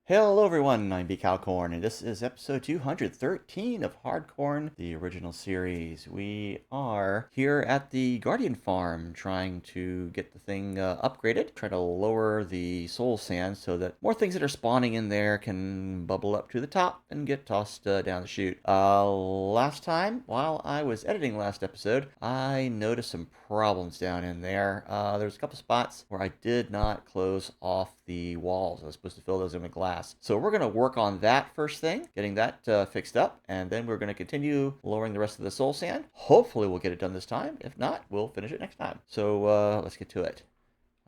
Hello everyone, I'm BCowcorn, and this is episode 213 of HardCorn, the original series. We are here at the Guardian Farm trying to get the thing upgraded, try to lower the soul sand so that more things that are spawning in there can bubble up to the top and get tossed down the chute. Last time, while I was editing last episode, I noticed some problems down in there. There was a couple spots where I did not close off the walls. I was supposed to fill those in with glass. So we're going to work on that first thing, getting that fixed up, and then we're going to continue lowering the rest of the soul sand. Hopefully we'll get it done this time. If not, we'll finish it next time. So let's get to it.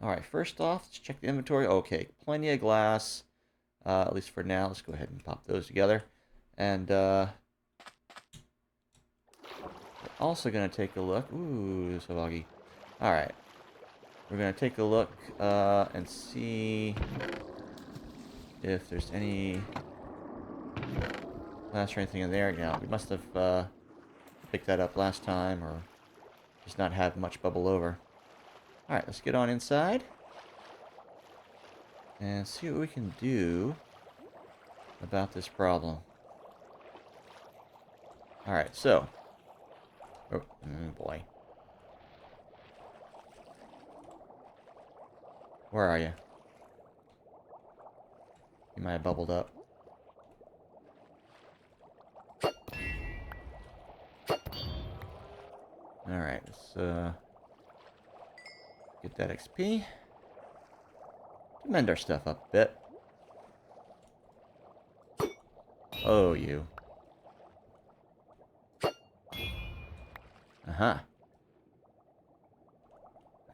All right, first off, let's check the inventory. Okay, plenty of glass, at least for now. Let's go ahead and pop those together. And we're also going to take a look. Ooh, so boggy. All right. We're going to take a look and see if there's any glass or anything in there. Yeah, we must have picked that up last time or just not have much bubble over. Alright, let's get on inside and see what we can do about this problem. Alright, so. Oh, boy. Where are you? You might have bubbled up. Alright, let's get that XP. Mend our stuff up a bit. Oh, you. Uh-huh.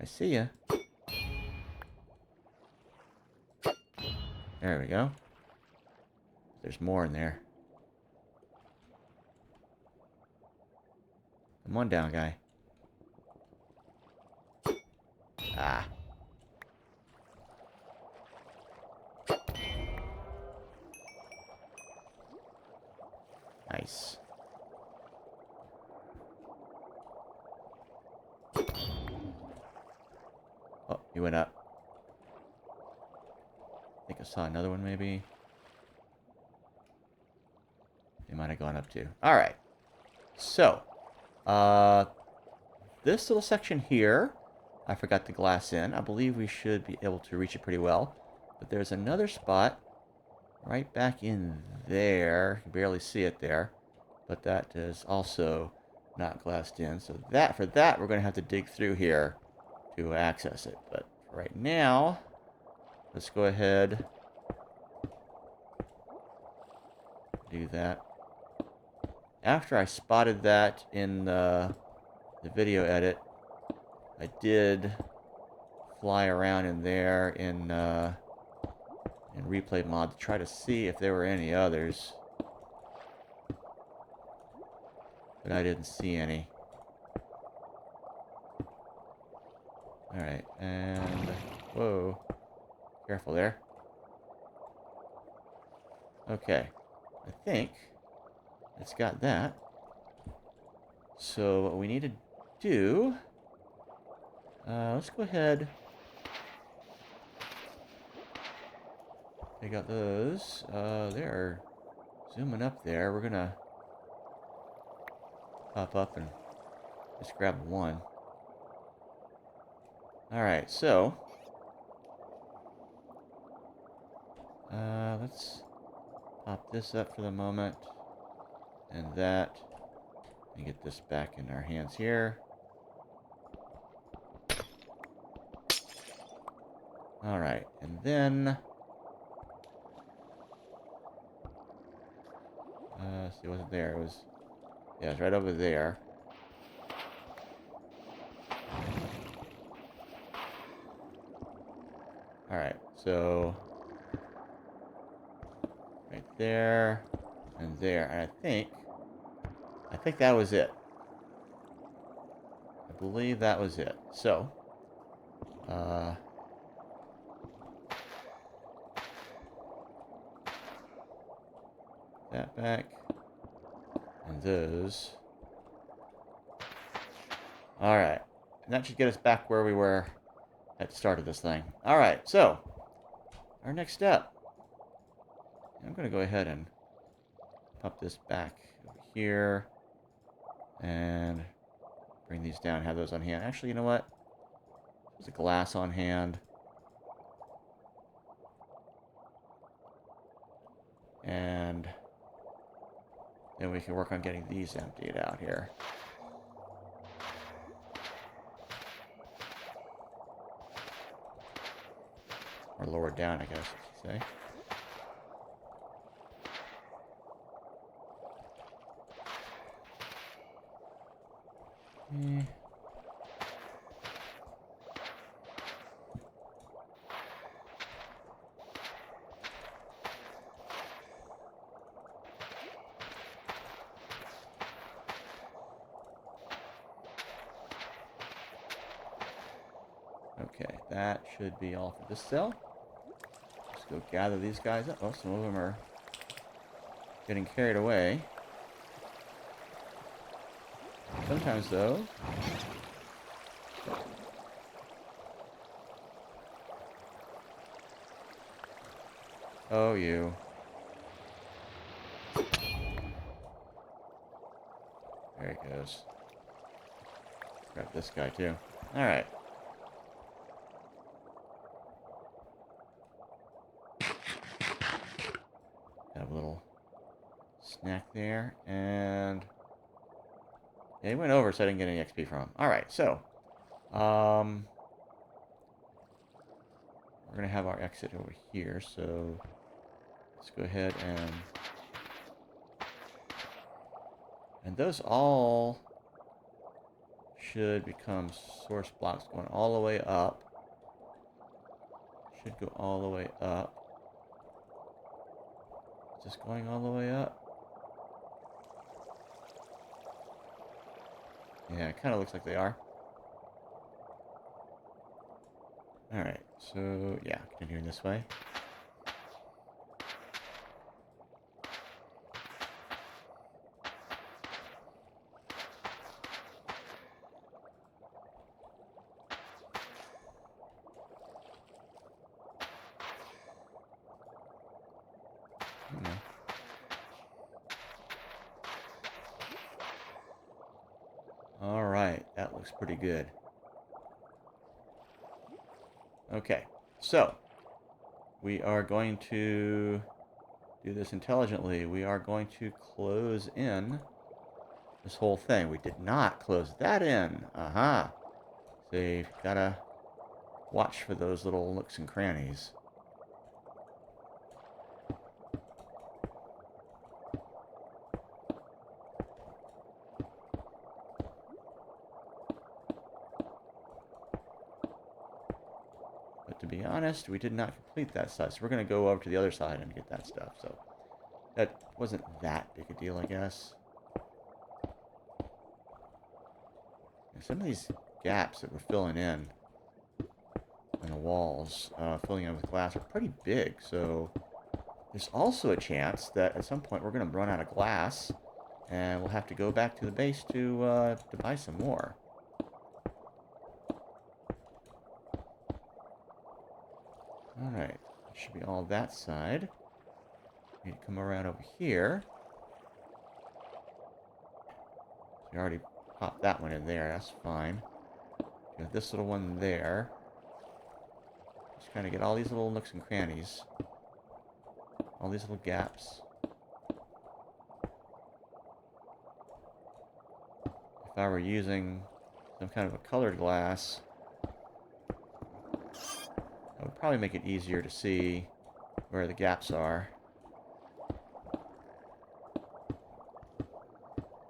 I see ya. There we go. There's more in there. Come on down, guy. Ah. Nice. Oh, he went up. I think I saw another one, maybe. They might have gone up too. Alright. So, this little section here, I forgot the glass in. I believe we should be able to reach it pretty well. But there's another spot right back in there. You can barely see it there. But that is also not glassed in. So for that, we're going to have to dig through here to access it. But right now, let's go ahead do that. After I spotted that in the video edit, I did fly around in there in replay mod to try to see if there were any others. But I didn't see any. Alright, and whoa. Careful there. Okay. I think it's got that. So what we need to do, let's go ahead. I got those. They're zooming up there. We're gonna pop up and just grab one. Alright, so let's pop this up for the moment. And that. And get this back in our hands here. Alright, and then see, it wasn't there. It was, yeah, it's right over there. Alright, so right there and there. And I think that was it. I believe that was it. So, that back. And those. Alright. And that should get us back where we were at the start of this thing. Alright, so our next step I'm going to go ahead and pop this back over here and bring these down, have those on hand. Actually, you know what? There's a glass on hand. And then we can work on getting these emptied out here. Or lowered down, I guess you could say. Okay, that should be all for this cell. Let's go gather these guys up. Oh, some of them are getting carried away. Sometimes, though... Oh, you. There he goes. Grab this guy, too. Alright. Have a little snack there, and... yeah, he went over, so I didn't get any XP from him. Alright, so... we're going to have our exit over here, so... let's go ahead and... and those all... should become source blocks going all the way up. Should go all the way up. Is this going all the way up? Yeah, it kind of looks like they are. Alright, so yeah, continuing this way. Alright, that looks pretty good. Okay, so we are going to do this intelligently. We are going to close in this whole thing. We did not close that in. Aha. So you've got to watch for those little nooks and crannies. To be honest, we did not complete that side, so we're going to go over to the other side and get that stuff. So that wasn't that big a deal, I guess. And some of these gaps that we're filling in the walls, filling in with glass, are pretty big. So there's also a chance that at some point we're going to run out of glass, and we'll have to go back to the base to buy some more. Alright, that should be all that side. Need to come around over here. So we already popped that one in there, that's fine. Got this little one there. Just kind of get all these little nooks and crannies. All these little gaps. If I were using some kind of a colored glass, that would probably make it easier to see where the gaps are.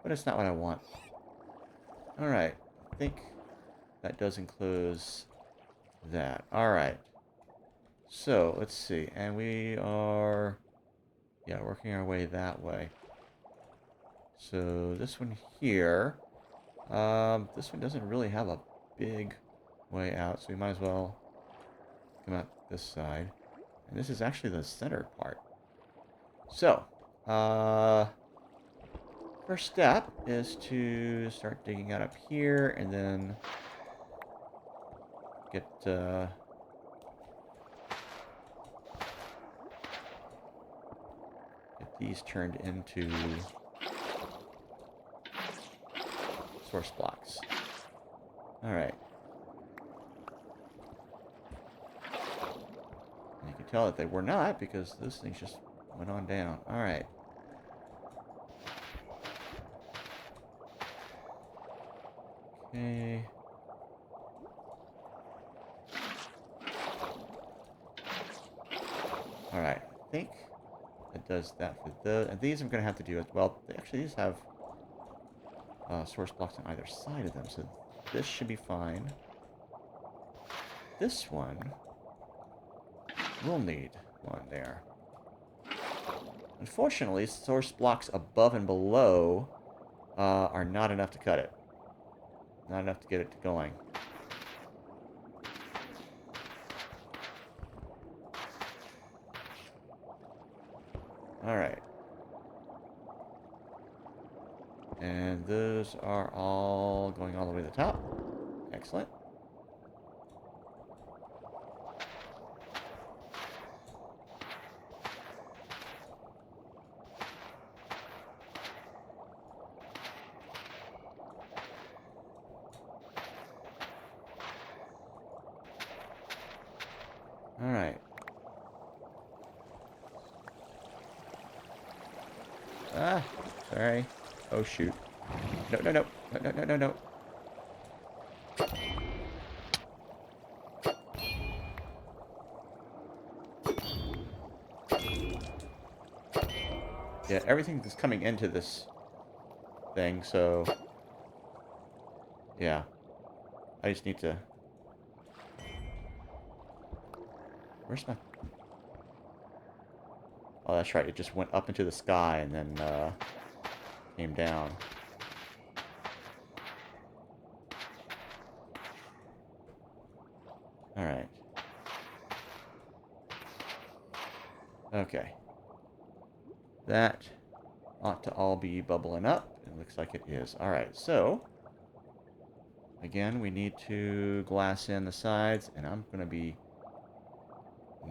But it's not what I want. Alright, I think that does enclose that. Alright. So, let's see. And we are, yeah, working our way that way. So, this one here, this one doesn't really have a big way out, so we might as well come out this side. And this is actually the center part. So, first step is to start digging out up here, and then get, get these turned into source blocks. Alright. And you can tell that they were not because those things just went on down. Alright. Okay. Alright, I think it does that for the... And these I'm going to have to do as well. Actually, these have source blocks on either side of them, so this should be fine. This one will need one there. Unfortunately, source blocks above and below are not enough to cut it. Not enough to get it going. Alright. And those are all going all the way to the top. Excellent. Alright. Ah, sorry. Oh, shoot. No, no, no. No, no, no, no, no. Yeah, everything is coming into this thing, so... Yeah. I just need to... Where's my... Oh, that's right. It just went up into the sky and then came down. Alright. Okay. That ought to all be bubbling up. It looks like it is. Alright, so... Again, we need to glass in the sides, and I'm going to be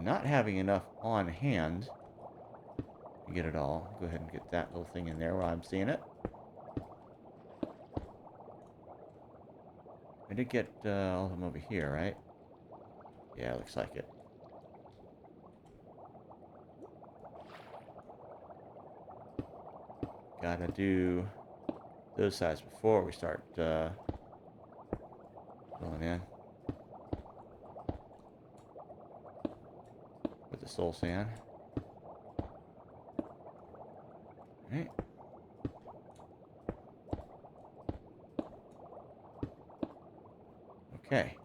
not having enough on hand to get it all. Go ahead and get that little thing in there while I'm seeing it. I did get all of them over here, right? Yeah, looks like it. Gotta do those sides before we start filling in with the soul sand. Alright. Okay.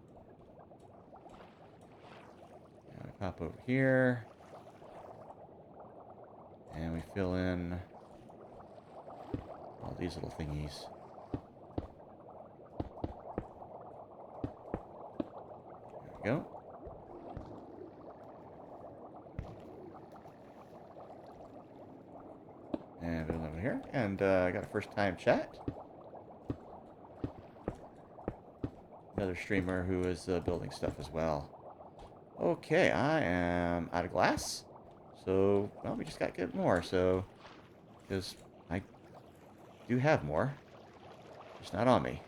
Now we pop over here. And we fill in all these little thingies. There we go. And build over here. And I got a first time chat. Another streamer who is building stuff as well. Okay, I am out of glass. So, well, we just got to get more. So, because I do have more. It's not on me.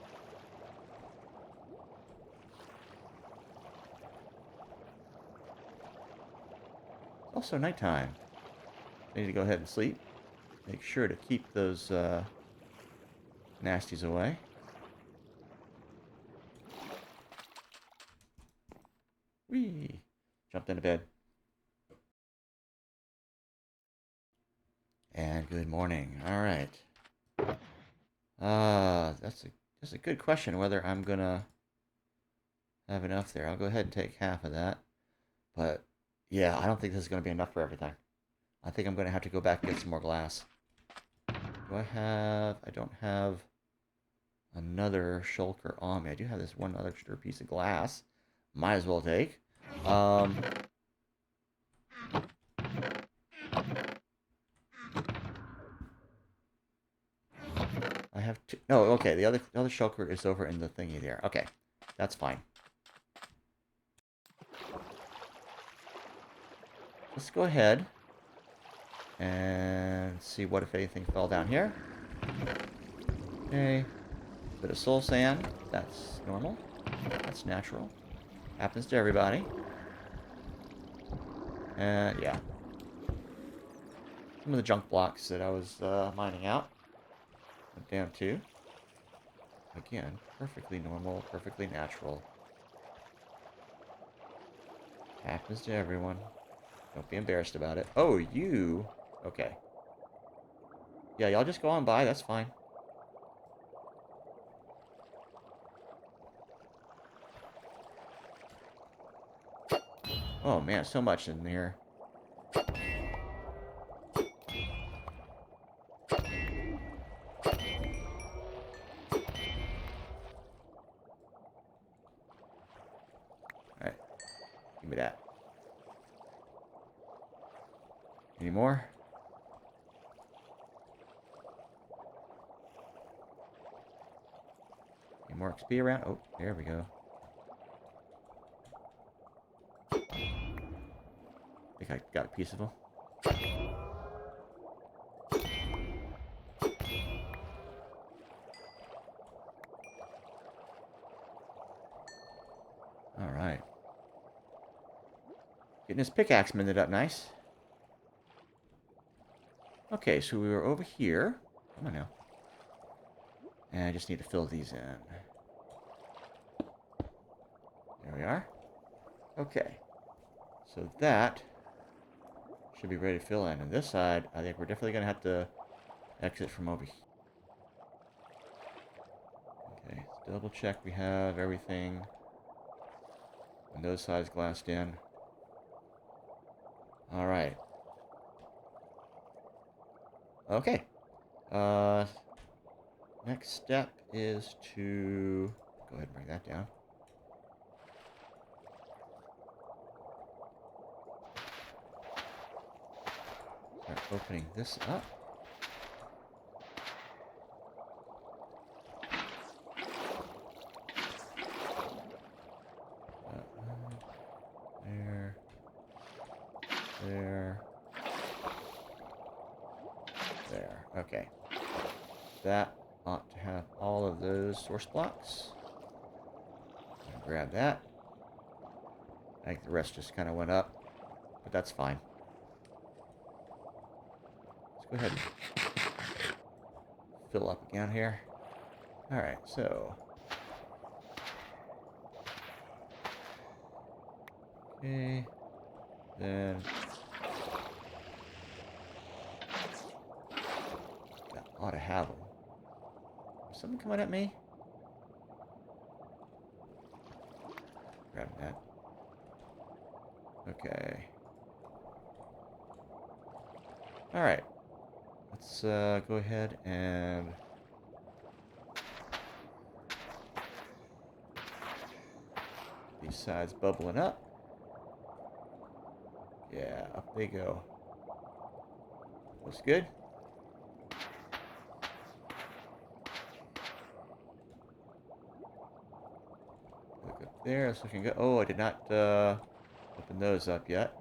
It's also nighttime. I need to go ahead and sleep. Make sure to keep those nasties away. Whee! Jumped into bed. And good morning. All right. That's a good question whether I'm gonna have enough there. I'll go ahead and take half of that. But yeah, I don't think this is gonna be enough for everything. I think I'm gonna have to go back and get some more glass. Do I have... I don't have another shulker on me. I do have this one other extra piece of glass. Might as well take. I have two... No, okay. The other shulker is over in the thingy there. Okay. That's fine. Let's go ahead and and see what, if anything, fell down here. Okay. Bit of soul sand. That's normal. That's natural. Happens to everybody. And yeah. Some of the junk blocks that I was mining out went down too. Again, perfectly normal, perfectly natural. Happens to everyone. Don't be embarrassed about it. Oh, you... Okay. Yeah, y'all just go on by. That's fine. Oh, man, so much in here. Alright. Give me that. Any more? Any more XP around? Oh, there we go. I think I got a piece of them. Alright. Getting his pickaxe mended up nice. Okay, so we were over here. Come on now. And I just need to fill these in. There we are. Okay. So that should be ready to fill in. And this side, I think we're definitely going to have to exit from over here. Okay, let's double check we have everything. And those sides glassed in. Alright. Okay. Next step is to go ahead and bring that down. Start opening this up. There. There. There. Okay. That ought to have all of those source blocks. Grab that. I think the rest just kind of went up, but that's fine. Let's go ahead and fill up again here. Alright, so... Okay. Then... That ought to have them. Is something coming at me? Grab that. Okay. Alright. Let's go ahead and... These sides bubbling up. Yeah, up they go. Looks good. Look up there, it's looking good. Oh, I did not open those up yet.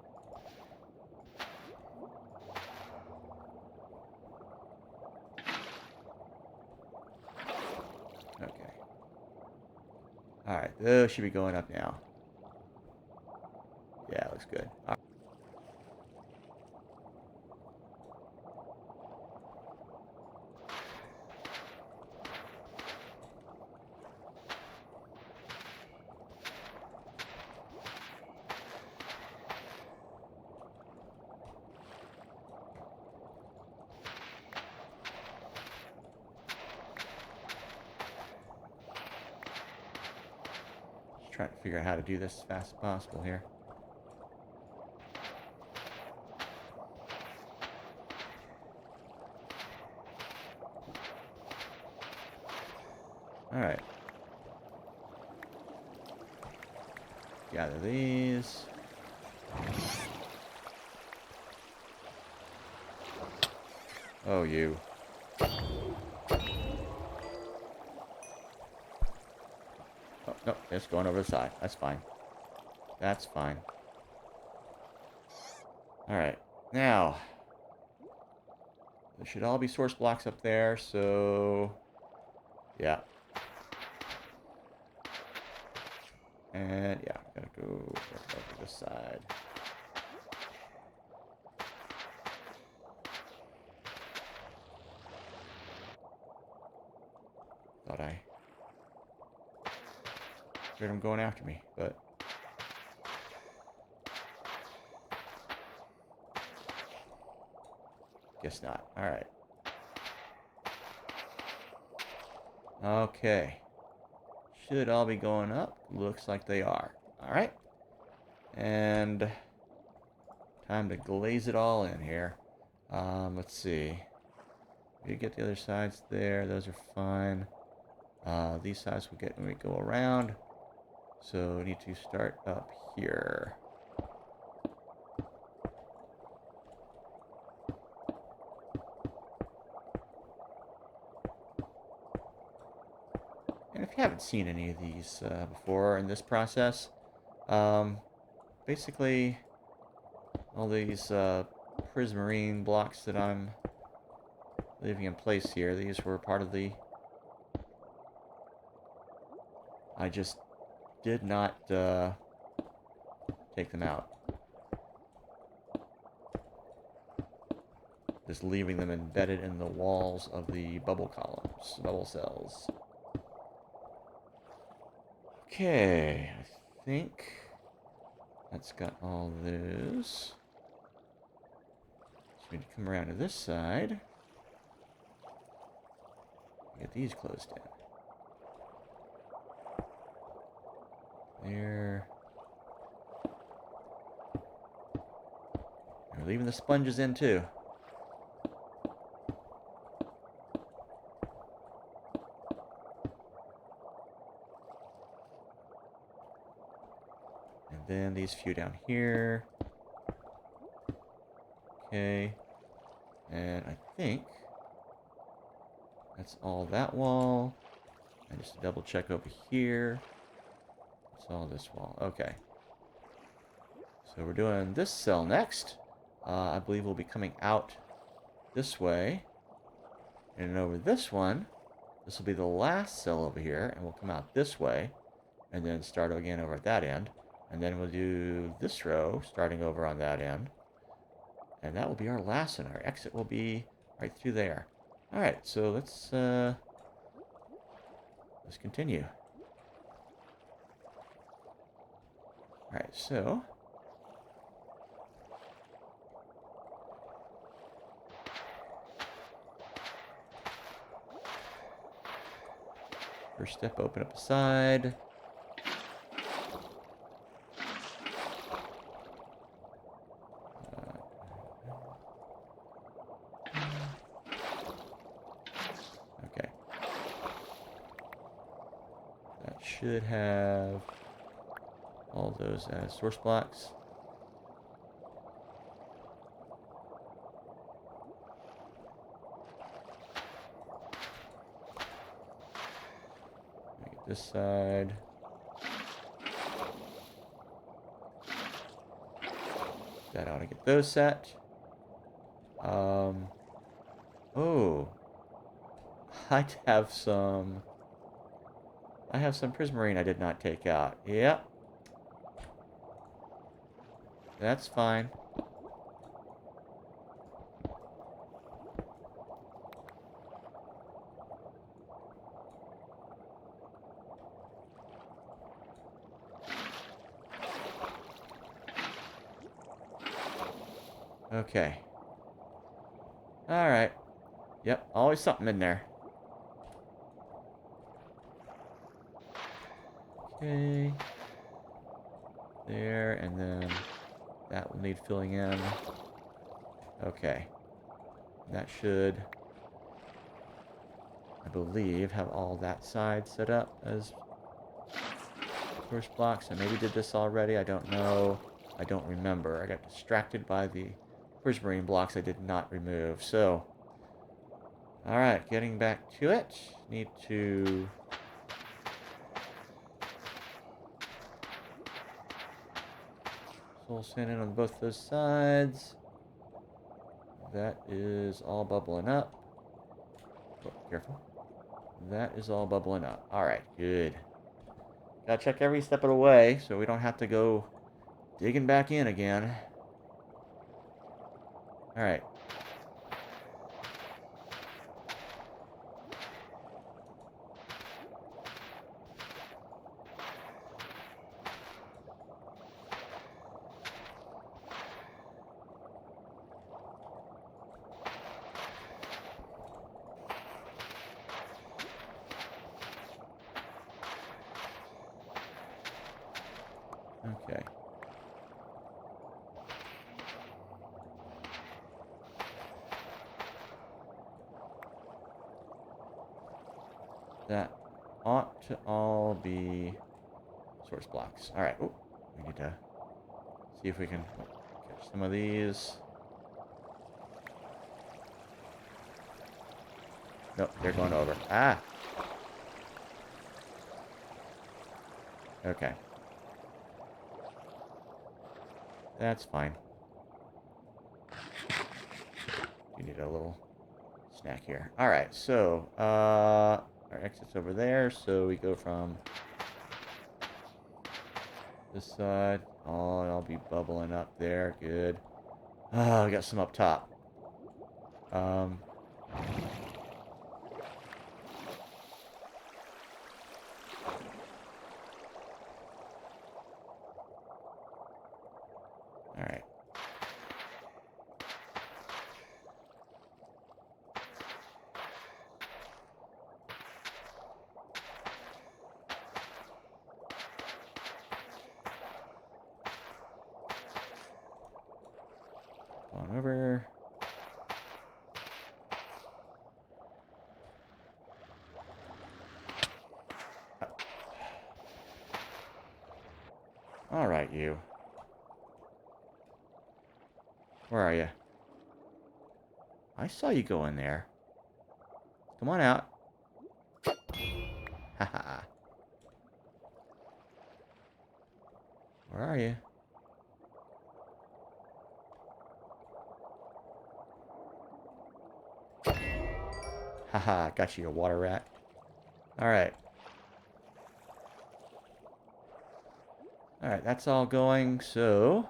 Okay. Alright, those should be going up now. Yeah, looks good. Trying to figure out how to do this as fast as possible here. Alright. Gather these. Oh, you. Oh, no, it's going over the side. That's fine. That's fine. Alright. Now, There should all be source blocks up there, so yeah. And yeah, I'm gonna go over this side. Thought I heard him going after me, but guess not. All right. Okay. Should all be going up. Looks like they are. All right. And time to glaze it all in here. Let's see. We get the other sides there. Those are fine. These sides we get when we go around. So we need to start up here. And if you haven't seen any of these before in this process, basically all these prismarine blocks that I'm leaving in place here, these were part of the... I just did not take them out. Just leaving them embedded in the walls of the bubble columns, bubble cells. Okay, I think that's got all those. So we need to come around to this side. Get these closed in. There. We're leaving the sponges in too. And then these few down here. Okay. And I think that's all that wall. And just double check over here. That's all this wall. Okay. So we're doing this cell next. I believe we'll be coming out this way. And over this one, this will be the last cell over here. And we'll come out this way. And then start again over at that end. And then we'll do this row, starting over on that end. And that will be our last one. Our exit will be right through there. Alright, so let's continue. Alright, so first step, open up the side. Okay. That should have all those as source blocks. This side. That ought to get those set. Oh. I have some prismarine I did not take out. Yep. That's fine. Okay. Alright. Yep, always something in there. Okay. There, and then that will need filling in. Okay. That should, I believe, have all that side set up as source blocks. I maybe did this already. I don't know. I don't remember. I got distracted by the prismarine blocks I did not remove. So, alright, getting back to it. Need to soul sand in on both those sides. that is all bubbling up. Oh, careful. That is all bubbling up. Alright, good. Gotta check every step of the way so we don't have to go digging back in again. Alright. Okay. That ought to all be source blocks. Alright. Oh, we need to see if we can catch some of these. Nope, they're going over. Ah! Okay. That's fine. You need a little snack here. Alright, so, our exit's over there, so we go from this side. Oh, I'll be bubbling up there. Good. Oh, I got some up top. Alright. On over. Alright, you. Where are you? I saw you go in there. Come on out. Haha. Where are you? Haha, got you, you water rat. Alright. Alright, that's all going, so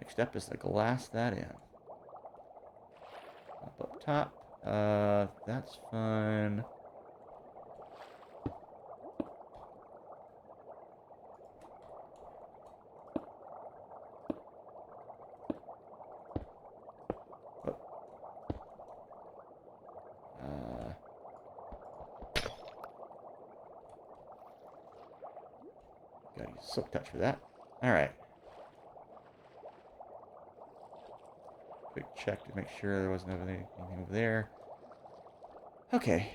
next step is to glass that in. Up top. That's fine. Gotta use silk touch for that. Alright. Quick check to make sure there wasn't anything over there. Okay.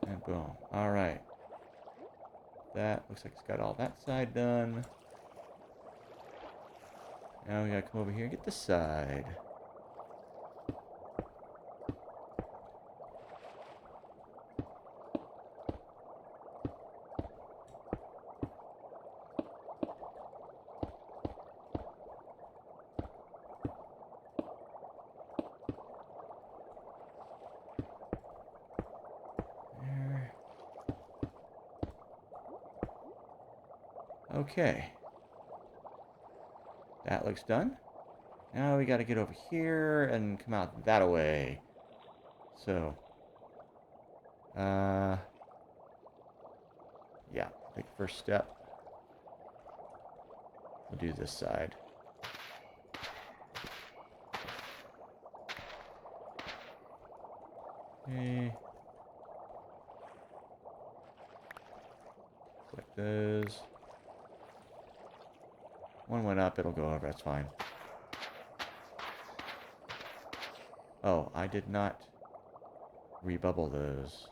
And boom. Alright. That looks like it's got all that side done. Now we gotta come over here and get this side. Okay. That looks done. Now we gotta get over here and come out that way. So, yeah, take the first step. We'll do this side. Okay. Click those. One went up, it'll go over, that's fine. Oh, I did not rebubble those.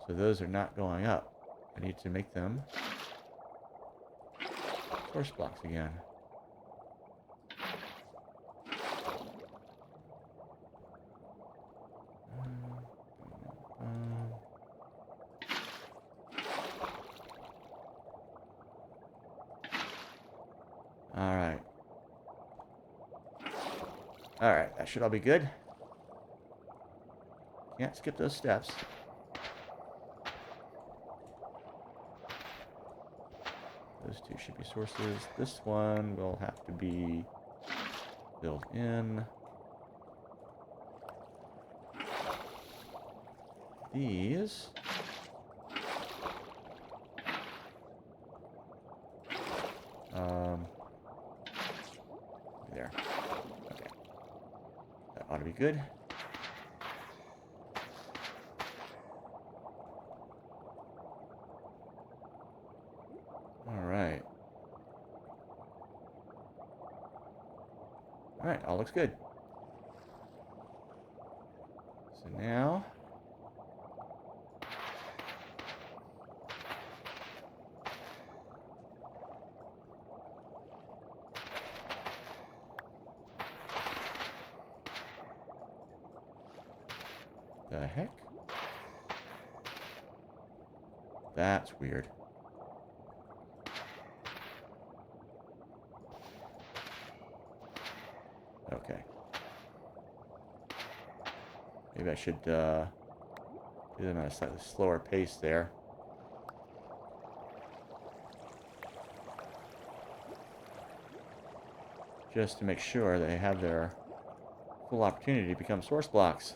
So those are not going up. I need to make them source blocks again. Alright. Alright, that should all be good. Can't skip those steps. Those two should be sources. This one will have to be built in. These. There. Okay. That ought to be good. Alright. Alright, all looks good. So now... The heck? That's weird. Okay. Maybe I should do them at a slightly slower pace there. Just to make sure they have their full opportunity to become source blocks.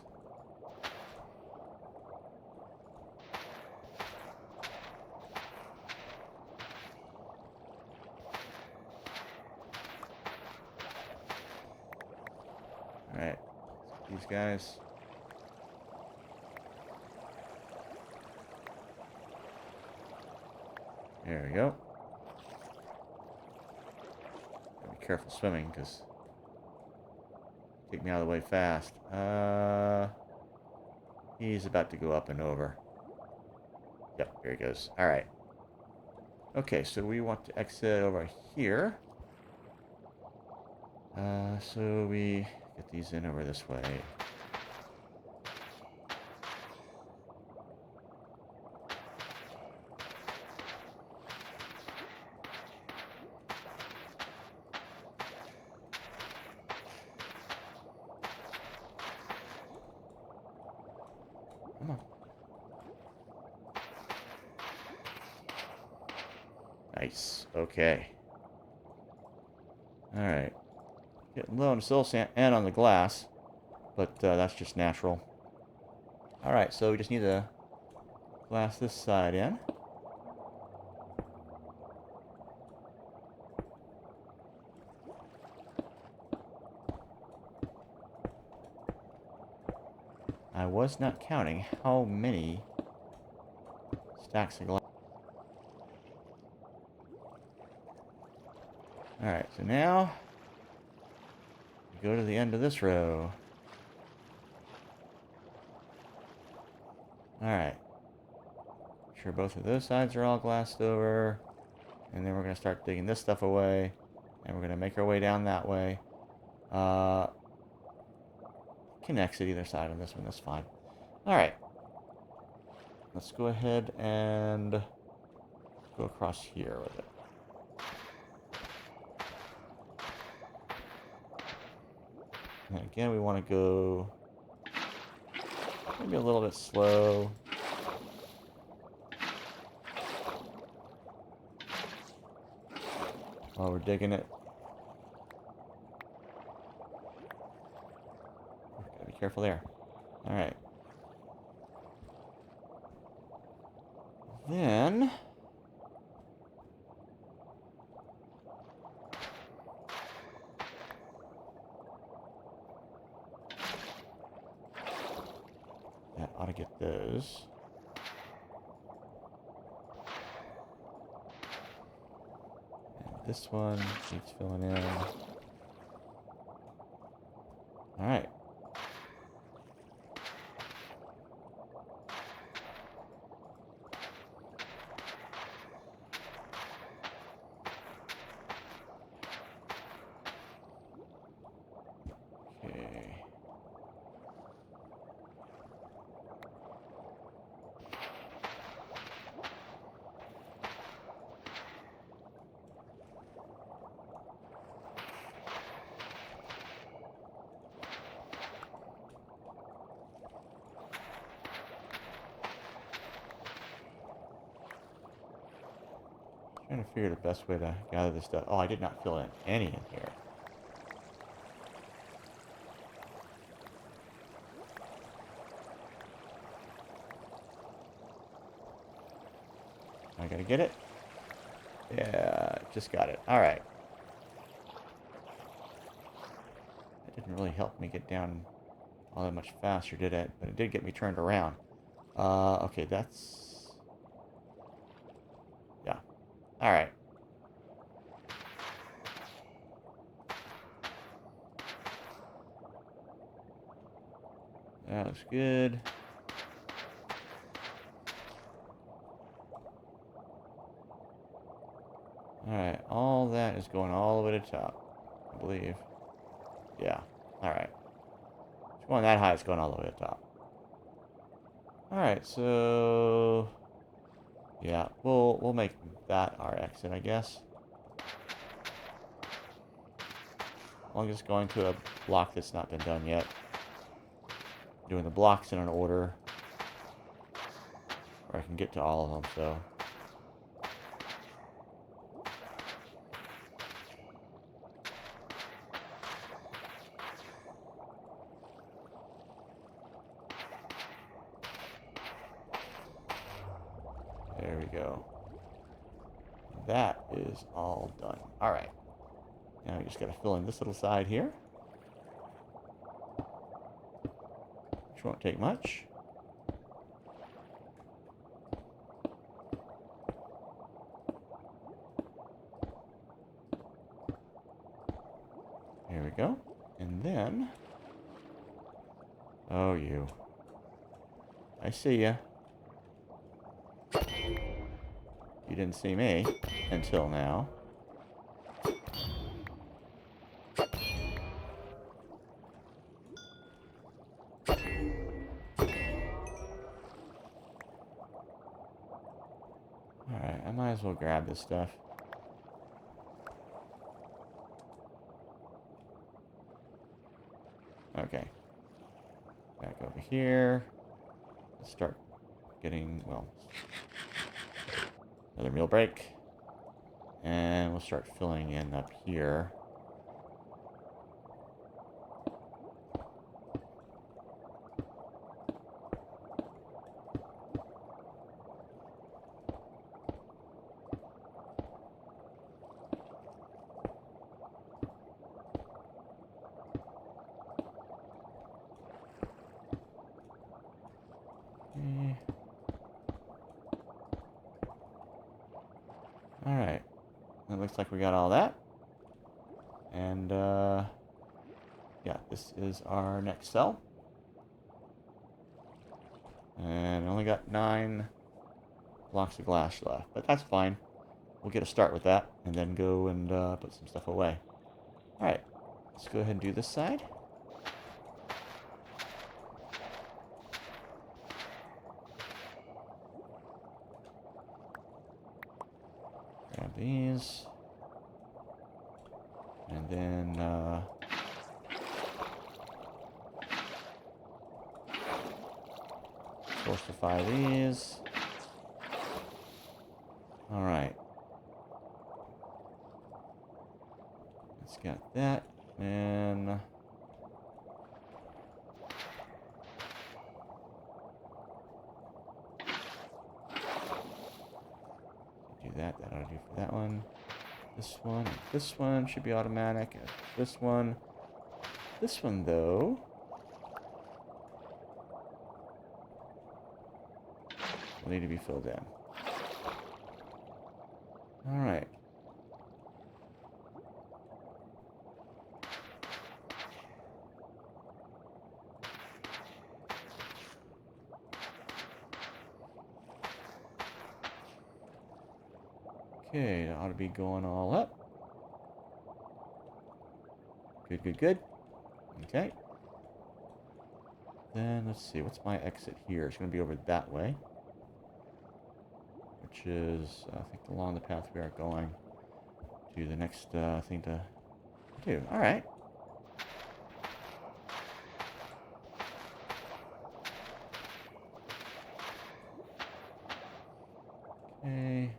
Alright, these guys. There we go. Be careful swimming, because take me out of the way fast. He's about to go up and over. Yep, here he goes. Alright. Okay, so we want to exit over here. So we get these in over this way. Come on. Nice. Okay. Alright. Getting low on the sill sand and on the glass, but that's just natural. Alright, so we just need to glass this side in. I was not counting how many stacks of glass. Alright, so now we go to the end of this row. Alright. Sure both of those sides are all glassed over. And then we're going to start digging this stuff away. And we're going to make our way down that way. Connects at either side on this one, that's fine. Alright. Let's go ahead and go across here with it. And again, we want to go maybe a little bit slow. While we're digging it. Gotta be careful there. Alright. Then... that ought to get those. And this one needs filling in. Alright. Trying to figure the best way to gather this stuff. Oh, I did not fill in any in here. I gotta get it. Yeah, just got it. All right. That didn't really help me get down all that much faster, did it? But it did get me turned around. Okay, that's... Yeah. All right. That looks good. Alright, all that is going all the way to the top, I believe. Yeah, alright. It's going that high, it's going all the way to the top. Alright, so... Yeah, we'll make that our exit, I guess. As long as it's going to a block that's not been done yet. Doing the blocks in an order. Or I can get to all of them, so... There we go. That is all done. Alright. Now we just gotta fill in this little side here. Which won't take much. There we go. And then... Oh, you. I see ya. You didn't see me until now. Alright, I might as well grab this stuff. Okay. Back over here. Let's start getting, well, another meal break. And we'll start filling in up here. Alright. It looks like we got all that. And, yeah, this is our next cell. And I only got 9 blocks of glass left, but that's fine. We'll get a start with that, and then go and put some stuff away. Alright, let's go ahead and do this side. Grab these. And then, fortify these. Alright. Let's get that. And... do that. That ought to do for that one. This one should be automatic. This one, though, will need to be filled in. All right. Okay, that ought to be going all up. Good, good, good. Okay. Then, let's see, what's my exit here? It's going to be over that way. Which is, I think, along the path we are going to the next thing to do. Alright. Okay.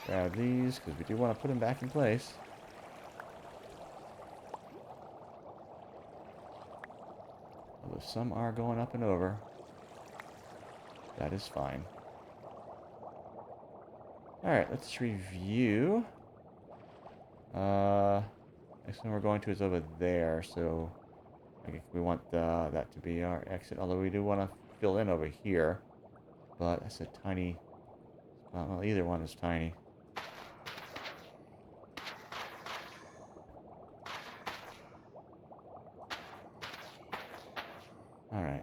Grab these, because we do want to put them back in place. Although some are going up and over. That is fine. Alright, let's review. Next one we're going to is over there, so I guess we want that to be our exit. Although we do want to fill in over here. But that's a tiny... well, either one is tiny. Alright.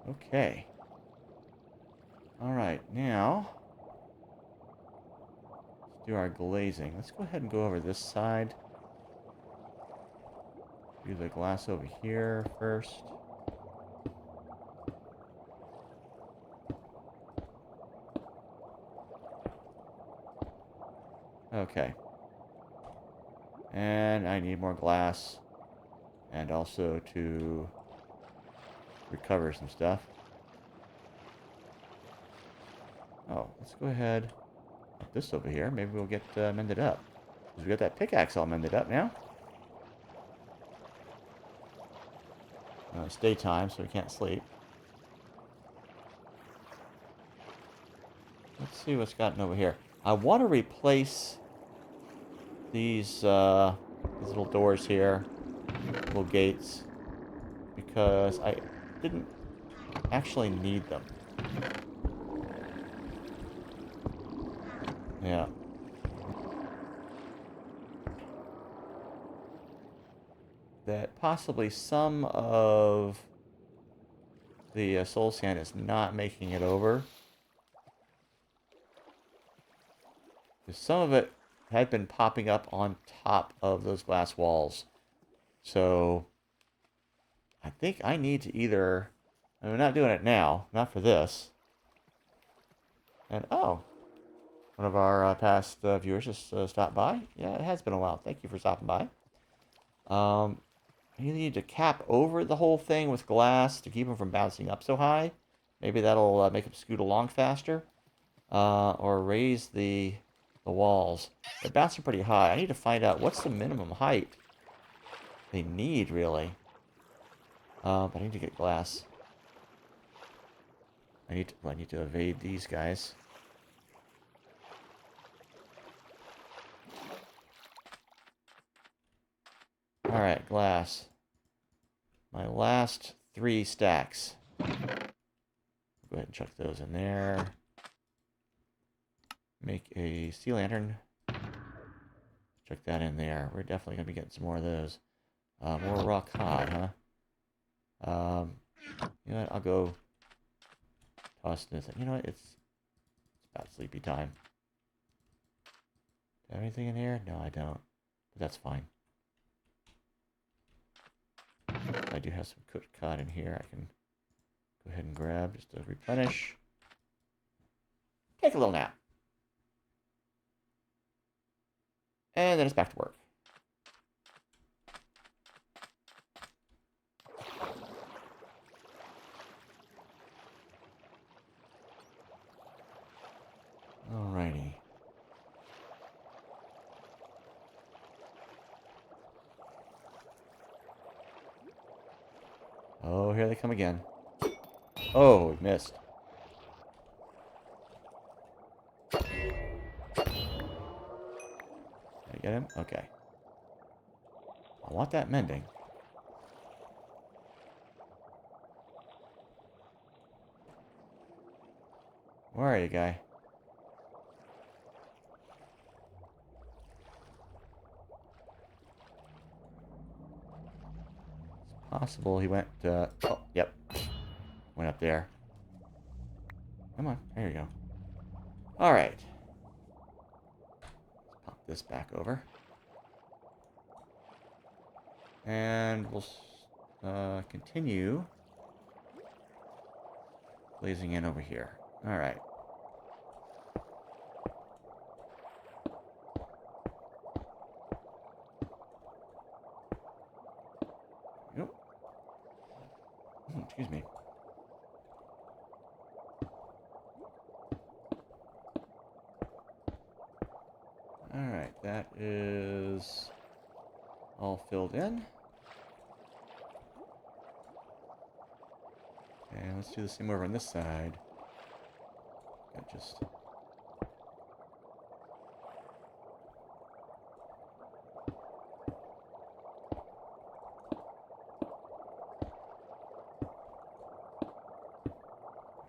Okay. Alright, now let's do our glazing. Let's go ahead and go over this side. Do the glass over here first. Okay. And I need more glass. And also to recover some stuff. Oh, let's go ahead. Put this over here. Maybe we'll get mended up. Because we got that pickaxe all mended up now. It's daytime, so we can't sleep. Let's see what's gotten over here. I want to replace these little doors here, little gates, because I didn't actually need them. Yeah. That possibly some of the soul sand is not making it over. Because some of it had been popping up on top of those glass walls. So I think I need to either... I mean, we're not doing it now. Not for this. And, oh. One of our past viewers just stopped by. Yeah, it has been a while. Thank you for stopping by. You need to cap over the whole thing with glass to keep them from bouncing up so high. Maybe that'll make them scoot along faster. Or raise the walls. They're bouncing pretty high. I need to find out what's the minimum height they need, really. But I need to get glass. I need to evade these guys. Alright, glass. My last 3 stacks. Go ahead and chuck those in there. Make a sea lantern. Chuck that in there. We're definitely going to be getting some more of those. More raw cod, huh? You know what? I'll go toss this. You know what? It's about sleepy time. Do I have anything in here? No, I don't. But that's fine. I do have some cooked cod in here. I can go ahead and grab just to replenish. Take a little nap. And then it's back to work. Alrighty. Oh, here they come again. Oh, we missed. Did I get him? Okay. I want that mending. Where are you, guy? Possible he went, oh, yep. Went up there. Come on, there you go. Alright. Let's pop this back over. And we'll continue glazing in over here. All right. Nope. Excuse me. All right, that is all filled in. And let's do the same over on this side. Just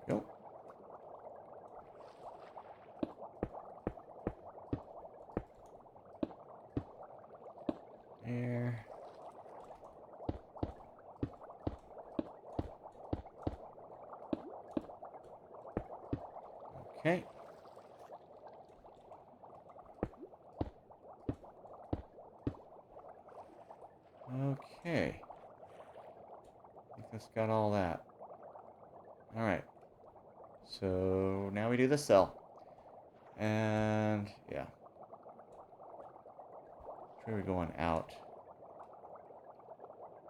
go. There. Okay. Okay. I think that's got all that. All right. So now we do the cell. And yeah. Where are we going out?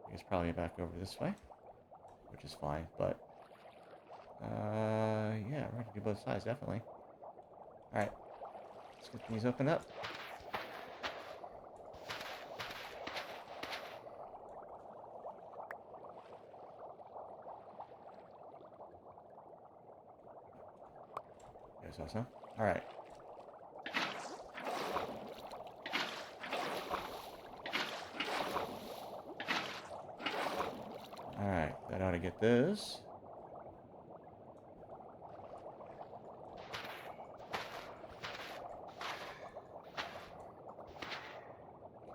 I guess probably back over this way, which is fine, but yeah, we're gonna do both sides, definitely. All right, let's get these opened up. There's also. All right. All right, that ought to get those.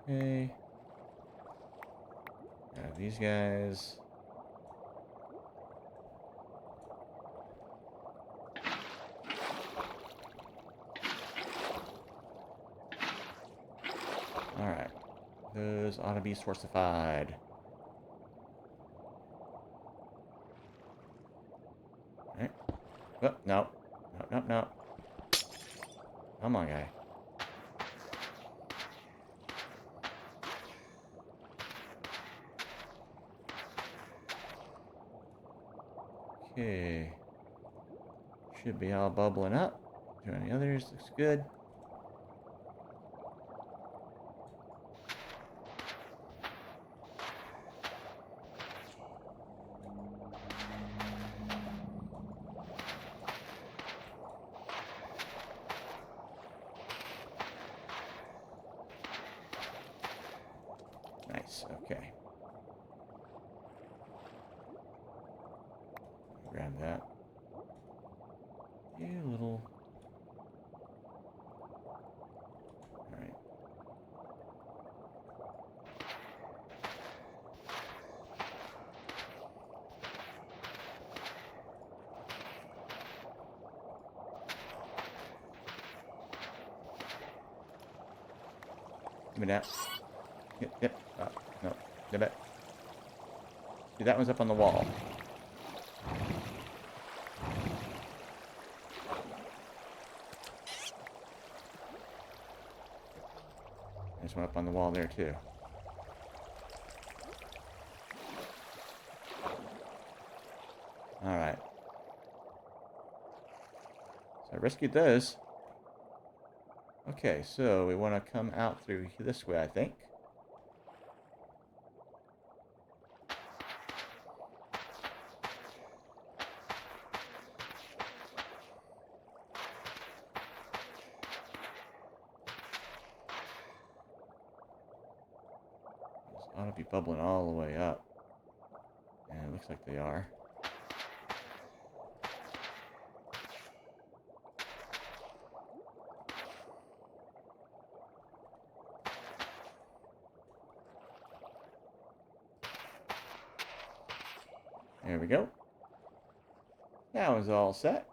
Okay. Grab these guys. All right. Those ought to be sourcified. All right. Oh, no. No. Come on, guy. Okay. Should be all bubbling up. Do any others? Looks good. Nice. Okay. Grab that. You little. All right. Give me that. Yep. No. Give it. See, that one's up on the wall. There's one up on the wall there, too. Alright. So I rescued those. Okay, so we want to come out through this way, I think. These ought to be bubbling all the way up. And it looks like they are. There we go. That was all set.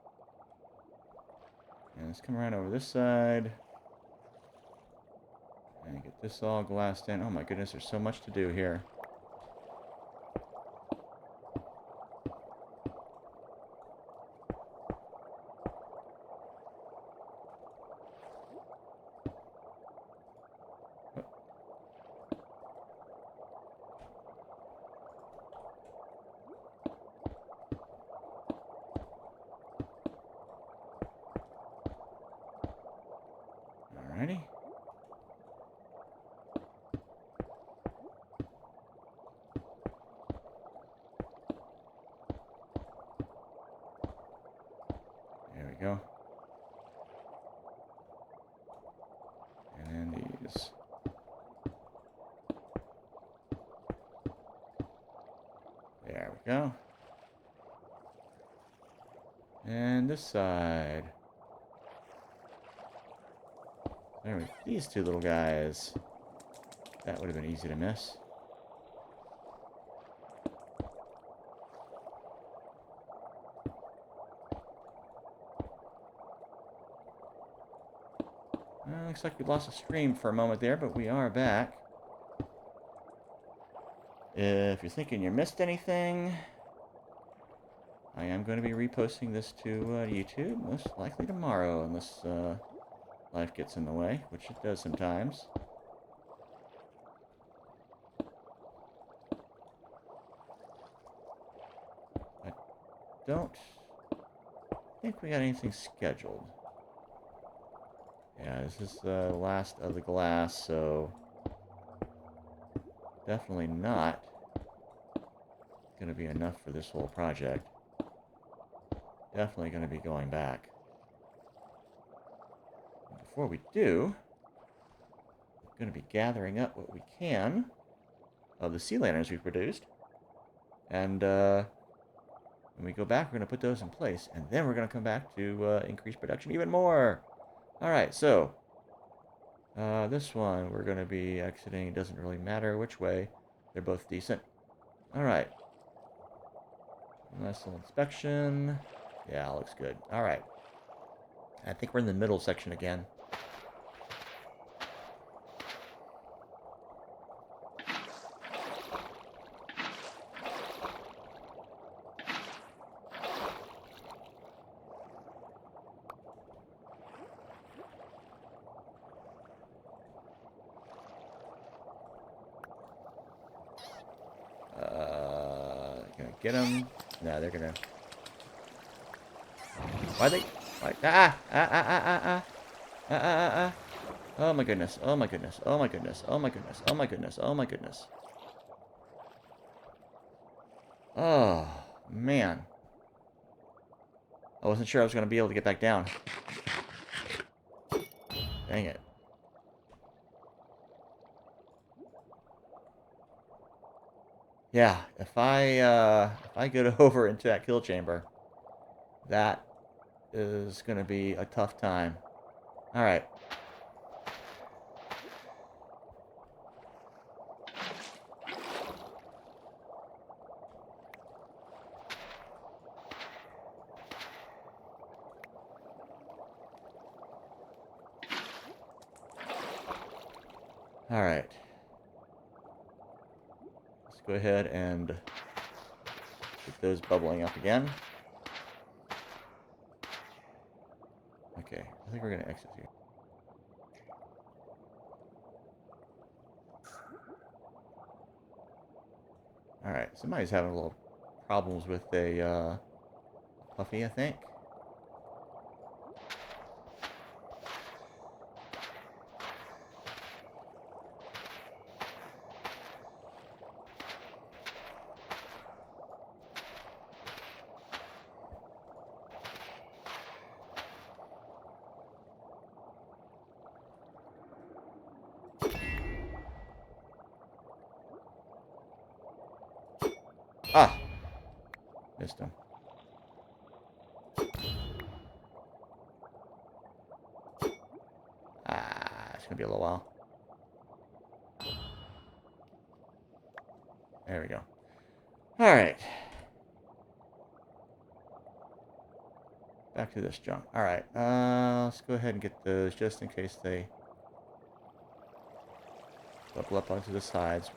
And let's come around over this side. And get this all glassed in. Oh my goodness, there's so much to do here. Alrighty. There we go. And then these. There we go. And this side. There we go. These two little guys. That would have been easy to miss. Looks like we lost a stream for a moment there, but we are back. If you're thinking you missed anything, I am going to be reposting this to YouTube, most likely tomorrow, unless life gets in the way, which it does sometimes. I don't think we got anything scheduled. Yeah, this is the last of the glass, so definitely not going to be enough for this whole project. Definitely going to be going back. Before we do, we're going to be gathering up what we can of the sea lanterns we've produced. And when we go back, we're going to put those in place. And then we're going to come back to increase production even more. Alright, so this one we're going to be exiting. It doesn't really matter which way. They're both decent. Alright. Nice little inspection. Yeah, looks good. Alright. I think we're in the middle section again. Gonna get them? No, they're gonna. Why they? Why? Oh my goodness! Oh my goodness! Oh my goodness! Oh my goodness! Oh my goodness! Oh my goodness! Oh man! I wasn't sure I was gonna be able to get back down. Dang it! Yeah, if I get over into that kill chamber, that is gonna be a tough time. All right. All right. Let's go ahead and get those bubbling up again. Okay, I think we're gonna exit here. All right, somebody's having a little problems with a puffy, I think. Ah! Missed him. Ah, it's gonna be a little while. There we go. Alright. Back to this junk. Alright, let's go ahead and get those just in case they bubble up onto the sides.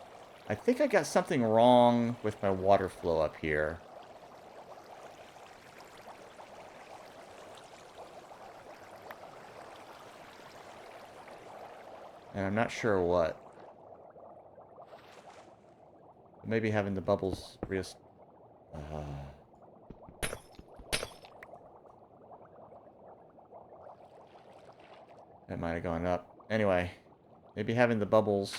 I think I got something wrong with my water flow up here. And I'm not sure what. Maybe having the bubbles that might have gone up. Anyway, maybe having the bubbles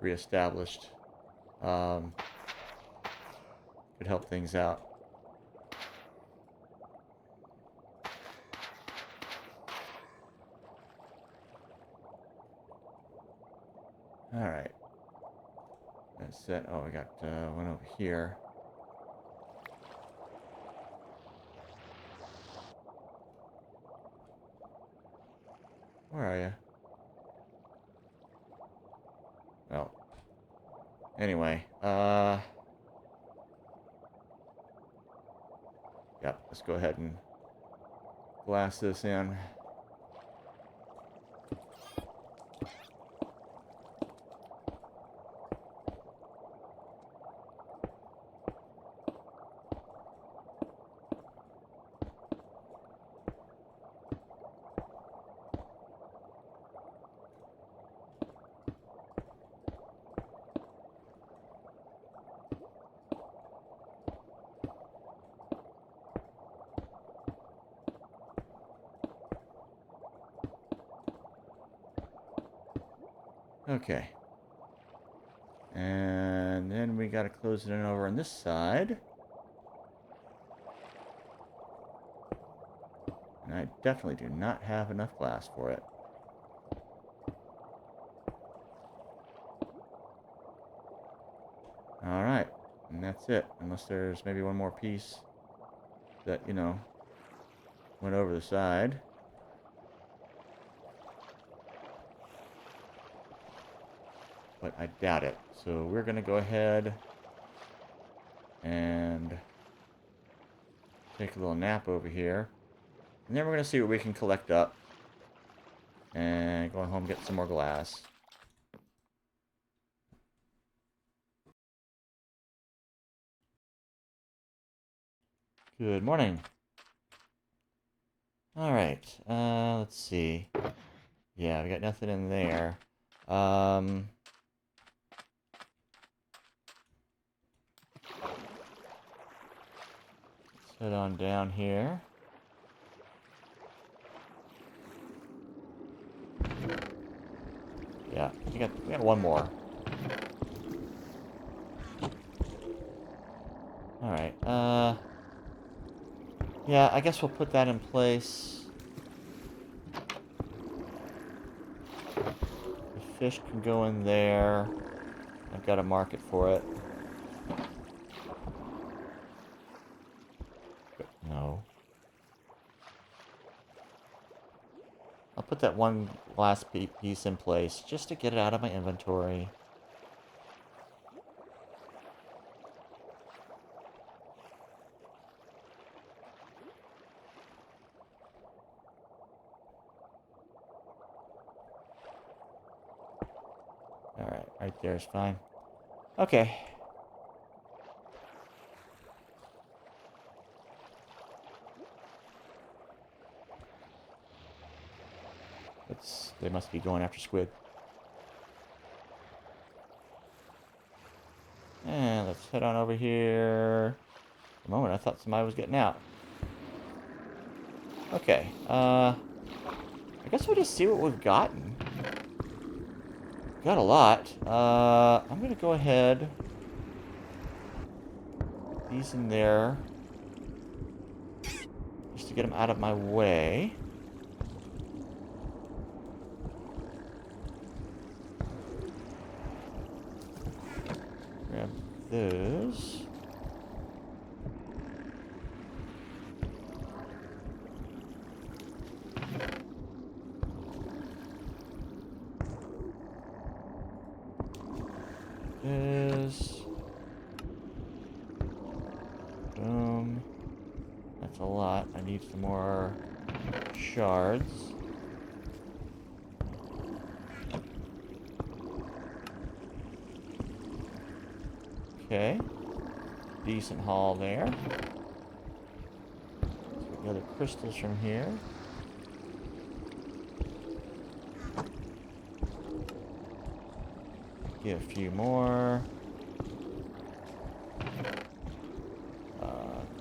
reestablished could help things out. All right. That's it. Oh, we got one over here. Where are you? Well. Anyway, yeah, let's go ahead and glass this in. Okay. And then we got to close it in over on this side. And I definitely do not have enough glass for it. Alright. And that's it. Unless there's maybe one more piece that, you know, went over the side. But I doubt it. So we're going to go ahead and take a little nap over here. And then we're going to see what we can collect up. And go home and get some more glass. Good morning. Alright, let's see. Yeah, we got nothing in there. Let's head on down here. Yeah, we got one more. Alright, yeah, I guess we'll put that in place. The fish can go in there. I've got a market for it. No. I'll put that one last piece in place just to get it out of my inventory. Alright, right there is fine. Okay. They must be going after squid. And let's head on over here. For a moment, I thought somebody was getting out. Okay, I guess we'll just see what we've gotten. Got a lot. I'm gonna go ahead. Put these in there. Just to get them out of my way. Grab those. Boom. That's a lot. I need some more shards. Okay. Decent haul there. Let's get the other crystals from here. Get a few more.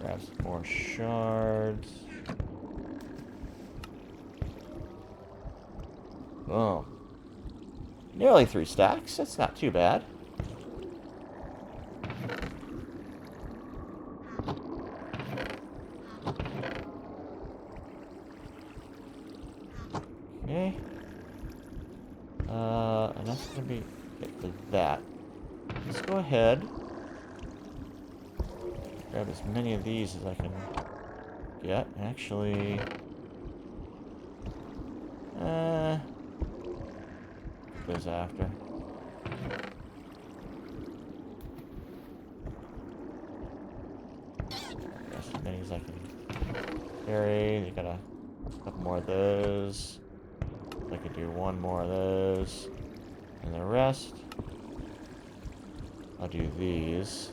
Grab some more shards. Boom. Nearly 3 stacks. That's not too bad. Okay. And that's gonna be it for that. Let's go ahead. Grab as many of these as I can get. Actually, those after. As many as I can carry. You got a couple more of those. I could do one more of those. And the rest, I'll do these.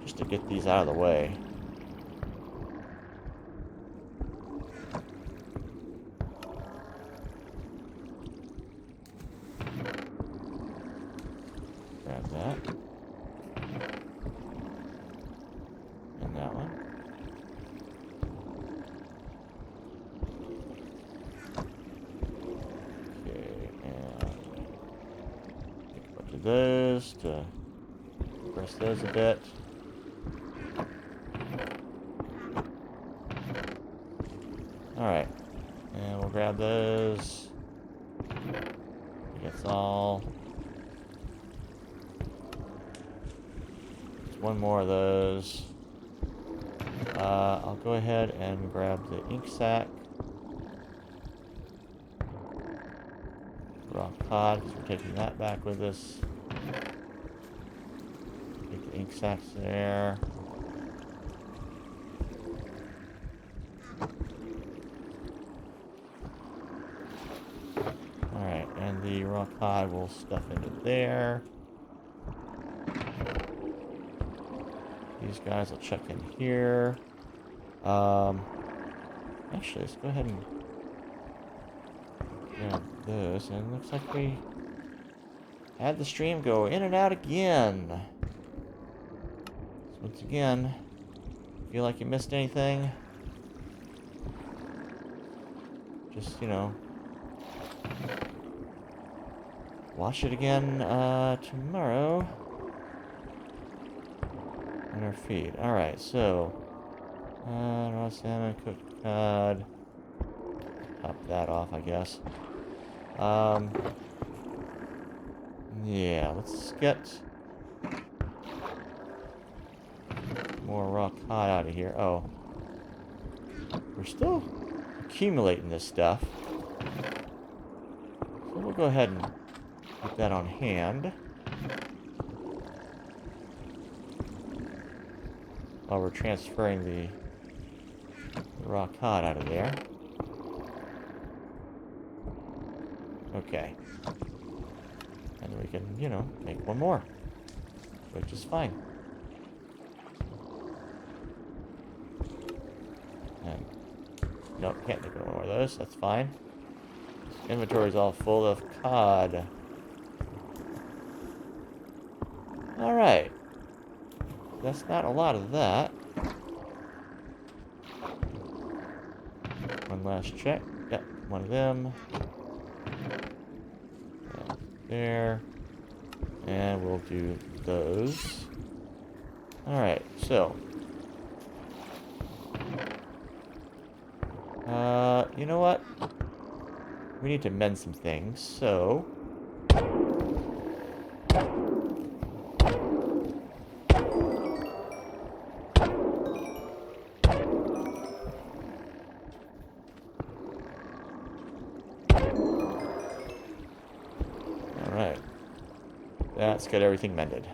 Just to get these out of the way. Grab that. And that one. Okay, and take a bunch of those to press those a bit. Alright, and we'll grab those. That's all. Just one more of those. I'll go ahead and grab the ink sac. Raw cod, because we're taking that back with us. Take the ink sacs there. Alright, and the raw cod will stuff into there. These guys will check in here. Actually, let's go ahead and grab this. And it looks like we had the stream go in and out again. So once again, feel like you missed anything, just, you know, watch it again tomorrow on our feed. Alright, so raw salmon, cooked cod. Top that off, I guess. Yeah, let's get more raw cod out of here. Oh, we're still accumulating this stuff, so we'll go ahead and keep that on hand while we're transferring the raw cod out of there. Okay. And we can, you know, make one more, which is fine. And nope, can't make one more of those. That's fine. Inventory's all full of cod. Alright. That's not a lot of that. One last check. Yep, one of them. There. And we'll do those. Alright, so. You know what? We need to mend some things, so. Alright. Let's get everything mended.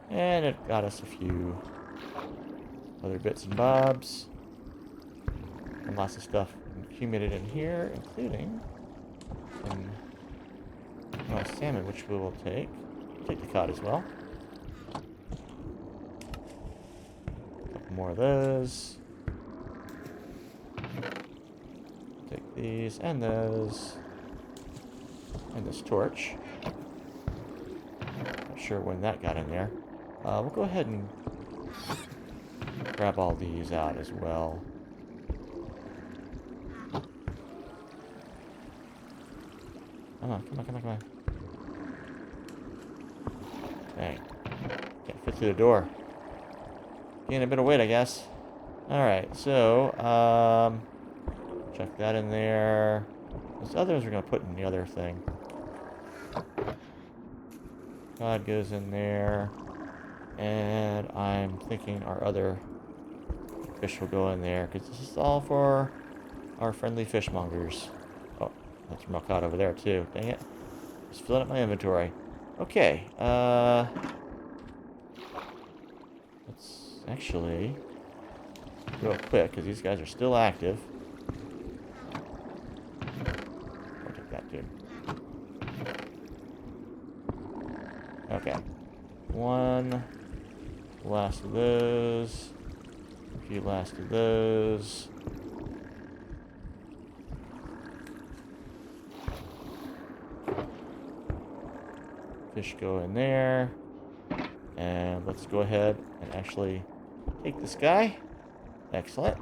And it got us a few other bits and bobs. And lots of stuff accumulated in here, including some salmon, which we will take. Take the cod as well. A couple more of those. Take these and those. And this torch. Not sure when that got in there. We'll go ahead and grab all these out as well. Come on, come on, come on, come on. Dang. Can't fit through the door. Gain a bit of weight, I guess. Alright, so, chuck that in there. Those others we're going to put in the other thing. Cod goes in there. And I'm thinking our other fish will go in there, because this is all for our friendly fishmongers. Oh, that's from cod over there, too. Dang it. Just filling up my inventory. Okay, let's actually go quick, because these guys are still active. I'll take that, dude. Okay. One last of those. A few last of those. Fish go in there. And let's go ahead and actually take this guy. Excellent.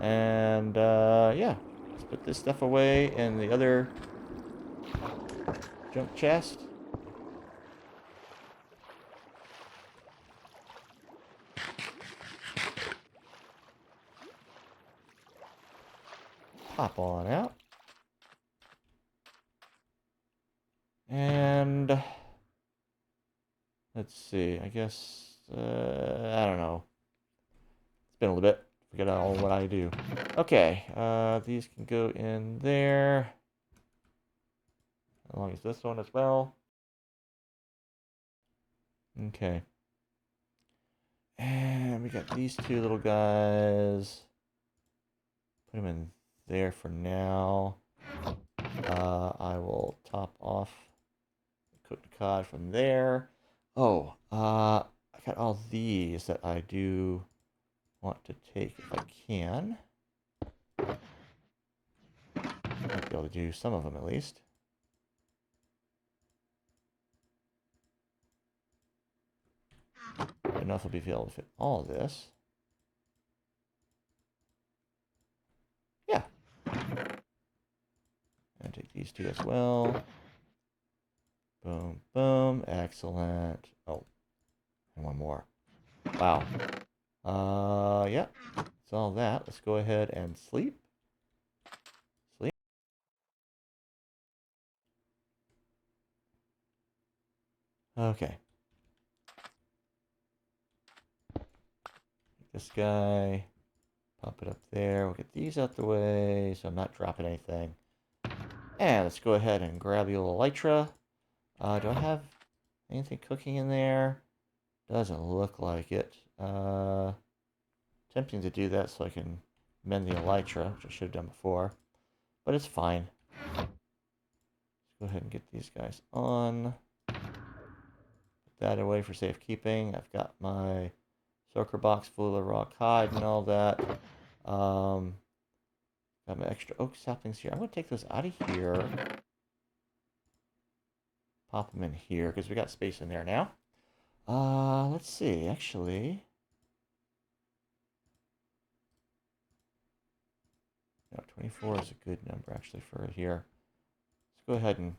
And, yeah. Let's put this stuff away in the other junk chest. Pop on out. And let's see. I guess, I don't know. It's been a little bit. Forget all what I do. Okay, these can go in there. As long as this one as well. Okay. And we got these two little guys. Put them in there for now. I will top off the cooked cod from there. Oh, I got all these that I do want to take if I can. Might be able to do some of them at least. I don't know if I'll be able to fit all of this. Yeah. And take these two as well. Boom, boom. Excellent. Oh, and one more. Wow. Yeah. That's all that. Let's go ahead and sleep. Sleep. Okay. This guy. Pop it up there. We'll get these out the way so I'm not dropping anything. And let's go ahead and grab the little elytra. Do I have anything cooking in there? Doesn't look like it. Tempting to do that so I can mend the elytra, which I should have done before. But it's fine. Let's go ahead and get these guys on. Put that away for safekeeping. I've got my soaker box full of raw cod and all that. Got my extra oak saplings here. I'm going to take those out of here. Pop them in here because we got space in there now. Let's see. Actually, no, 24 is a good number actually for here. Let's go ahead and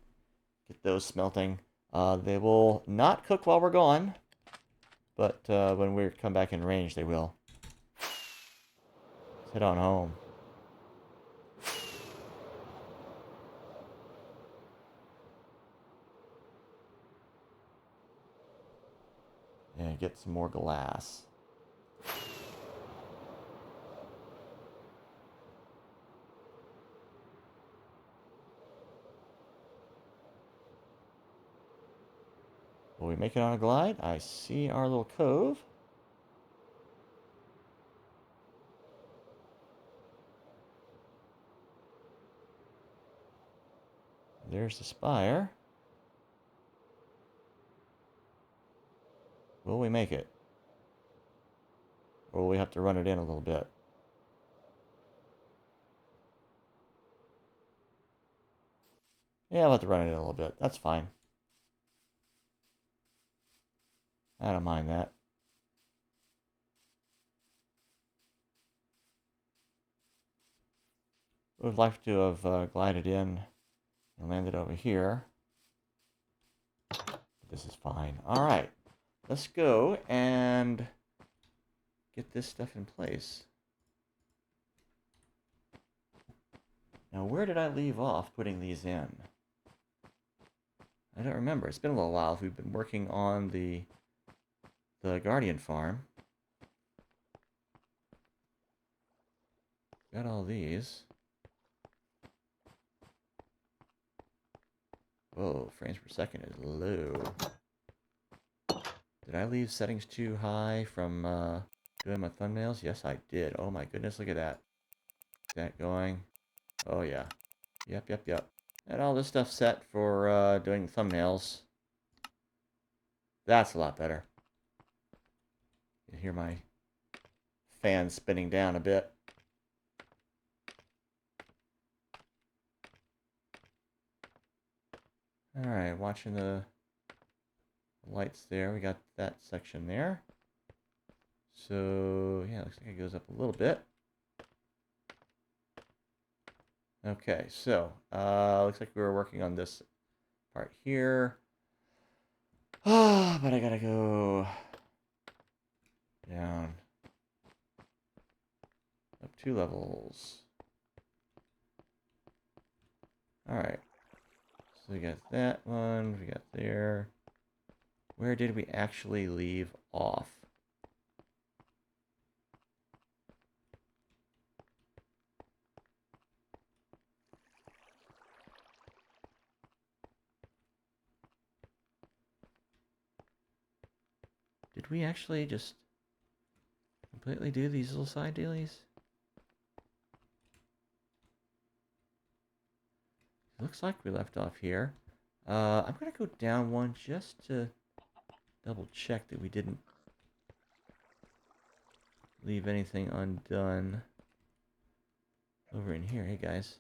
get those smelting. They will not cook while we're gone, but when we come back in range, they will. Let's head on home. And get some more glass. Will we make it on a glide? I see our little cove. There's the spire. Will we make it? Or will we have to run it in a little bit? Yeah, I'll have to run it in a little bit. That's fine. I don't mind that. Would like to have glided in and landed over here. This is fine. All right, let's go and get this stuff in place. Now, where did I leave off putting these in? I don't remember. It's been a little while. We've been working on the Guardian farm. Got all these. Whoa, frames per second is low. Did I leave settings too high from doing my thumbnails? Yes, I did. Oh my goodness, look at that. Is that going? Oh yeah. Yep. And all this stuff set for doing thumbnails. That's a lot better. You hear my fan spinning down a bit. Alright, watching the lights there. We got that section there. So, yeah, looks like it goes up a little bit. Okay, so, looks like we were working on this part here. Ah, but I gotta go down. Up 2 levels. Alright. So we got that one, we got there. Where did we actually leave off? Did we actually just completely do these little side dailies? Looks like we left off here. I'm gonna go down one just to double check that we didn't leave anything undone over in here. Hey guys.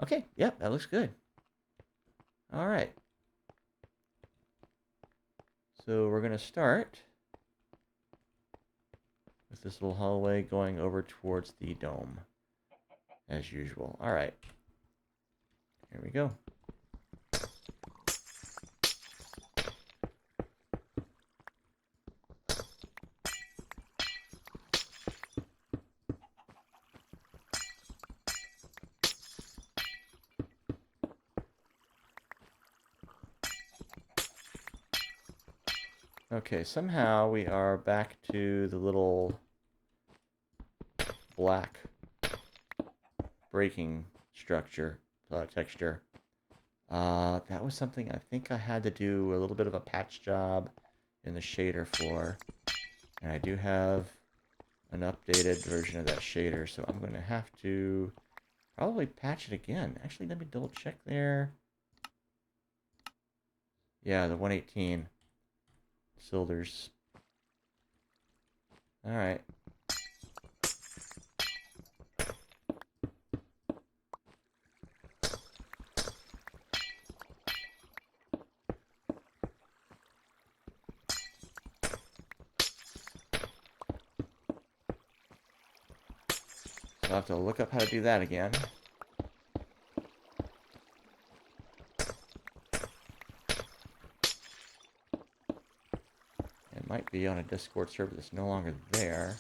Okay, yep, that looks good. All right. So we're gonna start with this little hallway going over towards the dome, as usual. All right. Here we go. Okay, somehow we are back to the little black breaking structure, texture. That was something I think I had to do a little bit of a patch job in the shader for. And I do have an updated version of that shader, so I'm going to have to probably patch it again. Actually, let me double check there. Yeah, the 118 cylinders. Alright. So I'll have to look up how to do that again. It might be on a Discord server that's no longer there.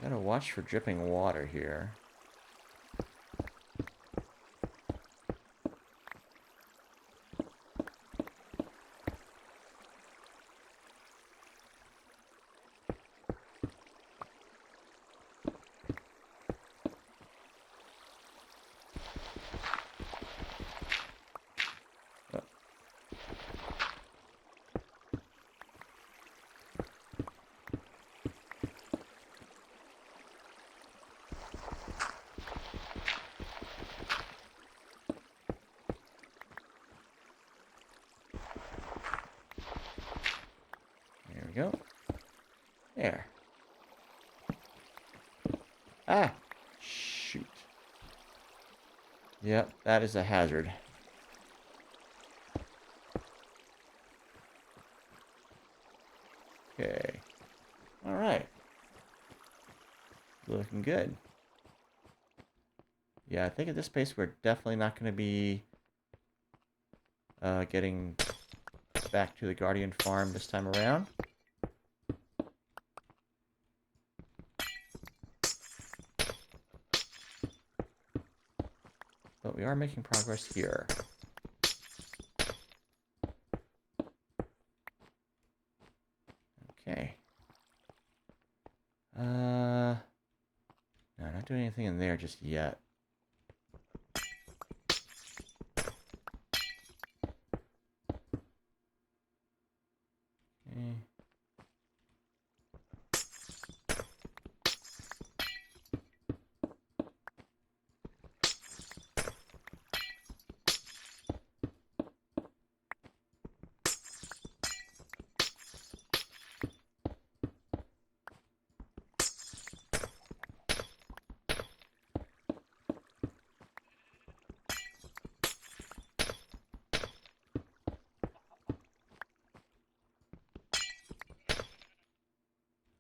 Gotta watch for dripping water here. There we go. There. Ah! Shoot. Yep, that is a hazard. Okay. All right. Looking good. Yeah, I think at this pace we're definitely not going to be getting back to the Guardian farm this time around. But we are making progress here. Okay. No, not doing anything in there just yet. Okay.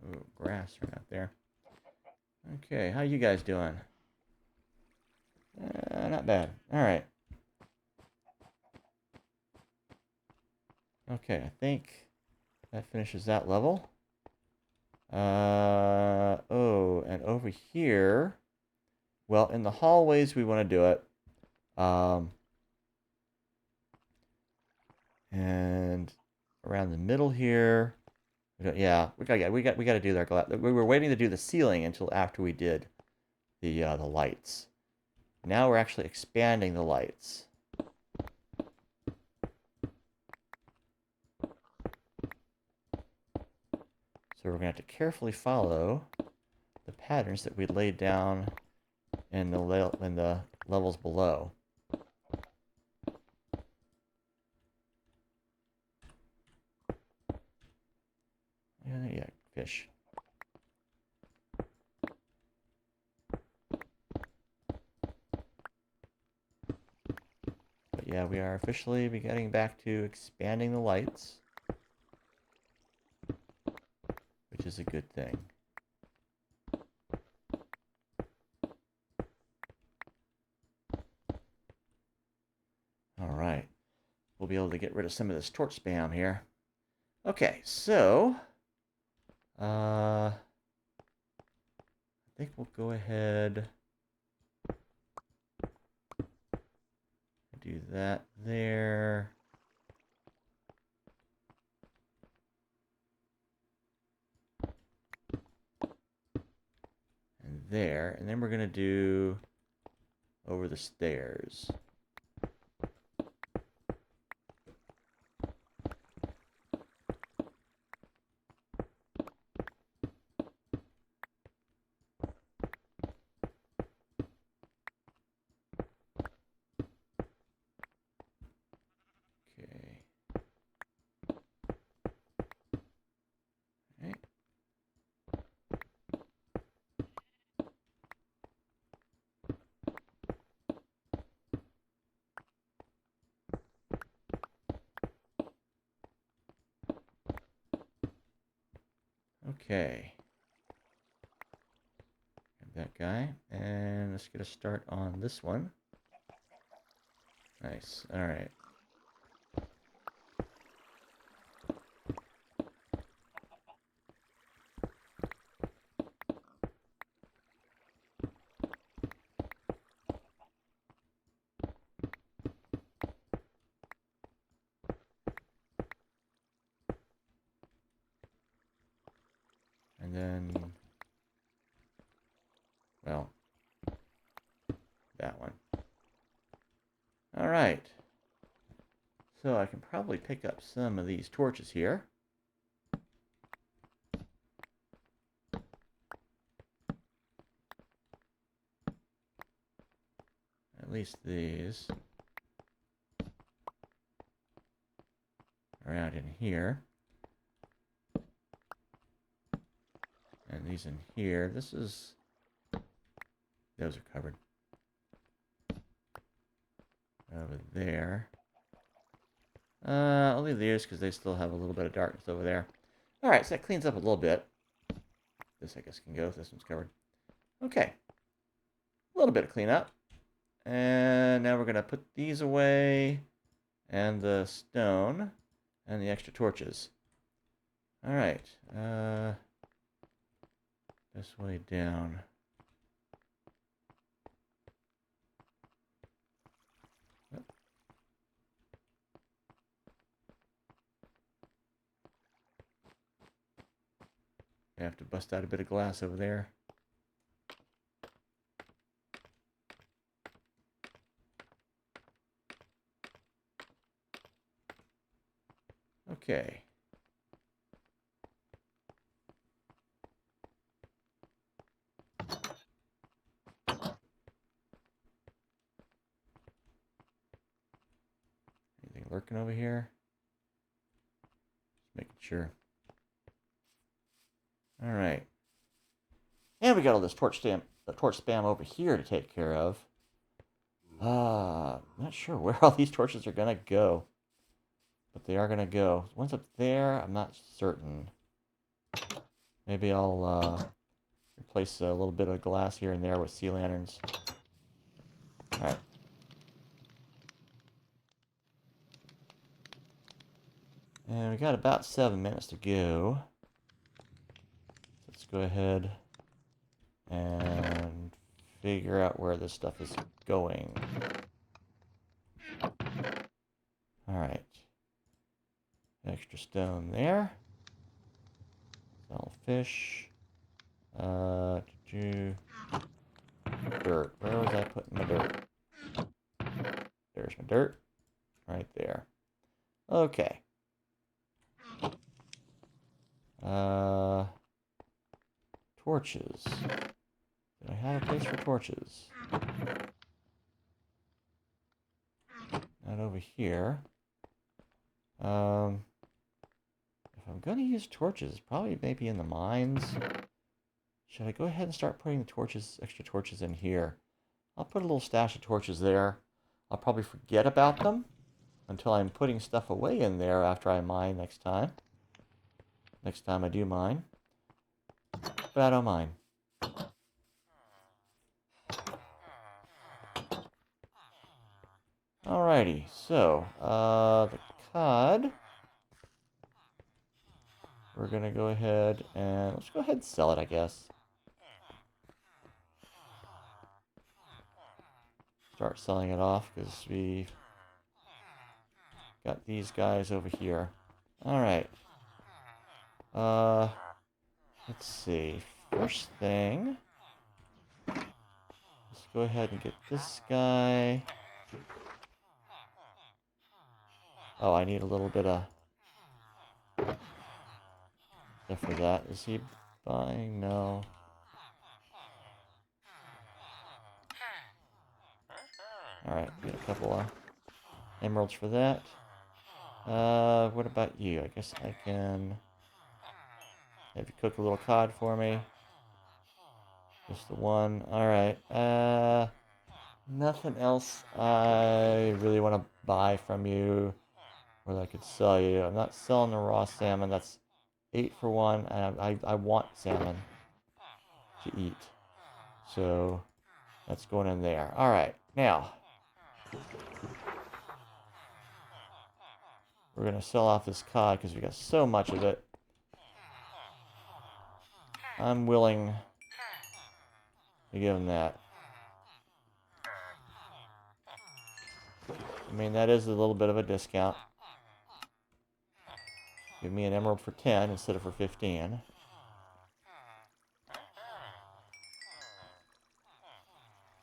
Ooh, grass right out there. Okay, how you guys doing? Not bad. All right. Okay, I think that finishes that level. Oh, and over here, well, in the hallways we want to do it. And around the middle here, yeah, we got to do that. We were waiting to do the ceiling until after we did the lights. Now we're actually expanding the lights. So we're going to have to carefully follow the patterns that we laid down in the levels below. Yeah, fish. But yeah, we are officially getting back to expanding the lights, which is a good thing. All right. We'll be able to get rid of some of this torch spam here. Okay, so I think we'll go ahead and do that there. And there. And then we're going to do over the stairs. Okay. All right. Okay. That guy. And let's get a start on this one. Nice. All right. And then, well, that one. All right. So I can probably pick up some of these torches here. At least these. Around in here. And these in here. Those are covered. over there. I'll leave these because they still have a little bit of darkness over there. Alright, so that cleans up a little bit. This, I guess, can go. This one's covered. Okay. A little bit of cleanup. And now we're going to put these away. And the stone. And the extra torches. Alright. This way down. I have to bust out a bit of glass over there. Okay. Anything lurking over here? Just making sure. Alright. And we got all this torch spam over here to take care of. Not sure where all these torches are gonna go. But they are gonna go. One's up there, I'm not certain. Maybe I'll replace a little bit of glass here and there with sea lanterns. Alright. And we got about 7 minutes to go. Let's go ahead and figure out where this stuff is going. Alright. Extra stone there. Sell fish. Dirt. Where was I putting my dirt? There's my dirt. Right there. Okay. Torches. Do I have a place for torches? Not over here. If I'm going to use torches, probably maybe in the mines. Should I go ahead and start putting the torches, extra torches in here? I'll put a little stash of torches there. I'll probably forget about them until I'm putting stuff away in there after I mine next time. Next time I do mine. But I don't mind. Alrighty, so, the cod. We're gonna go ahead and, let's go ahead and sell it, I guess. Start selling it off, because we got these guys over here. Alright. Let's see. First thing, let's go ahead and get this guy. Oh, I need a little bit of stuff for that. Is he buying? No. Alright, get a couple of emeralds for that. What about you? I guess I can have you cook a little cod for me. Just the one. Alright. Nothing else I really want to buy from you or that I could sell you. I'm not selling the raw salmon. That's 8 for 1. And I want salmon to eat. So that's going in there. Alright. Now, we're going to sell off this cod because we got so much of it. I'm willing to give him that. I mean, that is a little bit of a discount. Give me an emerald for 10 instead of for 15.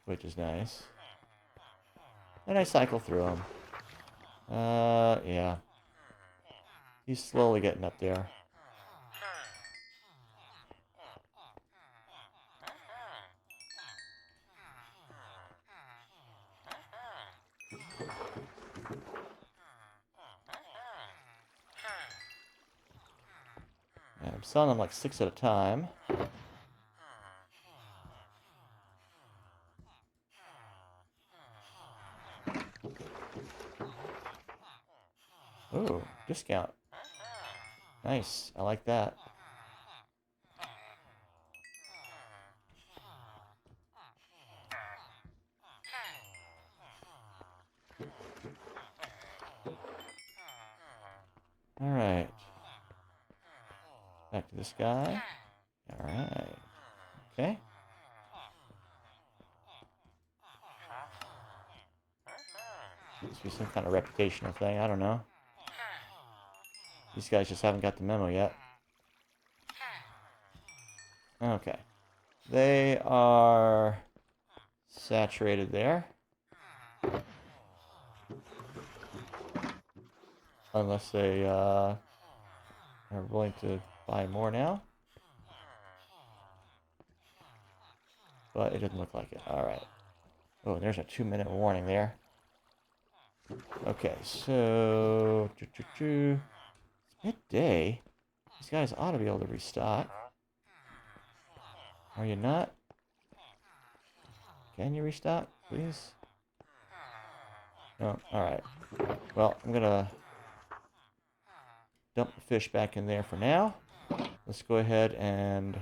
Which is nice. And I cycle through them. Yeah. He's slowly getting up there. I'm selling them like 6 at a time. Ooh, discount. Nice. I like that. All right. Back to this guy. All right. Okay. Must be some kind of reputational thing. I don't know. These guys just haven't got the memo yet. Okay. They are saturated there. Unless they are willing to buy more now. But it doesn't look like it. Alright. Oh, there's a 2-minute warning there. Okay, so... It's midday. These guys ought to be able to restock. Are you not? Can you restock, please? No? Alright. Well, I'm gonna dump the fish back in there for now. Let's go ahead and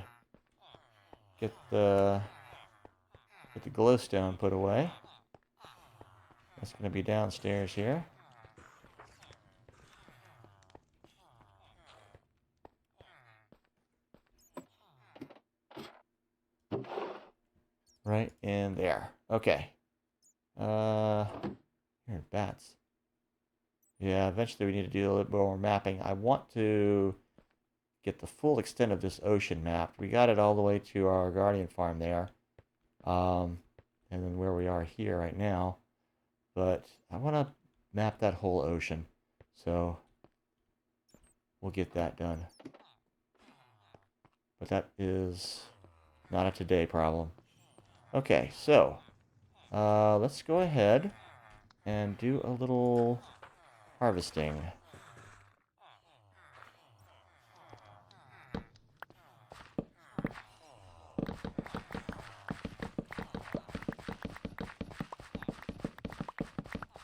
get the glowstone put away. That's going to be downstairs here. Right in there. Okay. Here are bats. Yeah, eventually we need to do a little bit more mapping. I want to get the full extent of this ocean mapped. We got it all the way to our guardian farm there. And then where we are here right now. But I want to map that whole ocean. So we'll get that done. But that is not a today problem. Okay, so let's go ahead and do a little harvesting.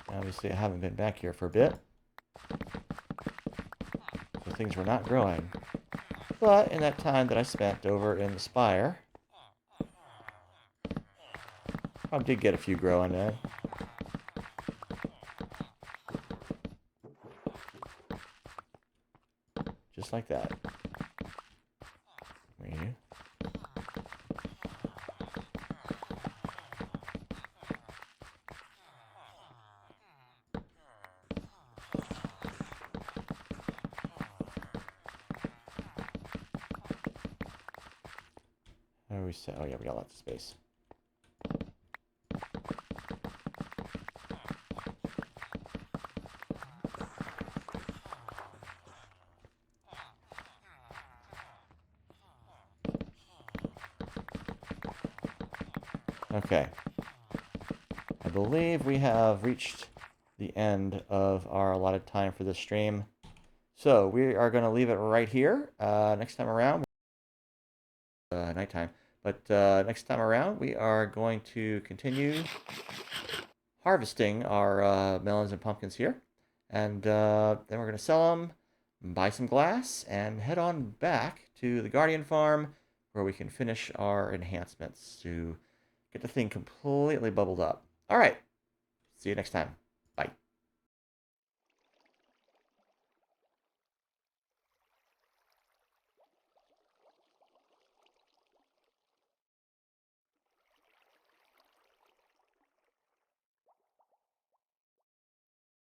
Obviously, I haven't been back here for a bit, so things were not growing. But in that time that I spent over in the Spire, I did get a few growing in. Just like that. How do we say? Oh yeah, we got lots of space. Okay. I believe we have reached the end of our allotted time for this stream. So we are going to leave it right here. Next time around, nighttime. But next time around, we are going to continue harvesting our melons and pumpkins here. And then we're going to sell them, buy some glass, and head on back to the Guardian Farm where we can finish our enhancements to get the thing completely bubbled up. All right. See you next time.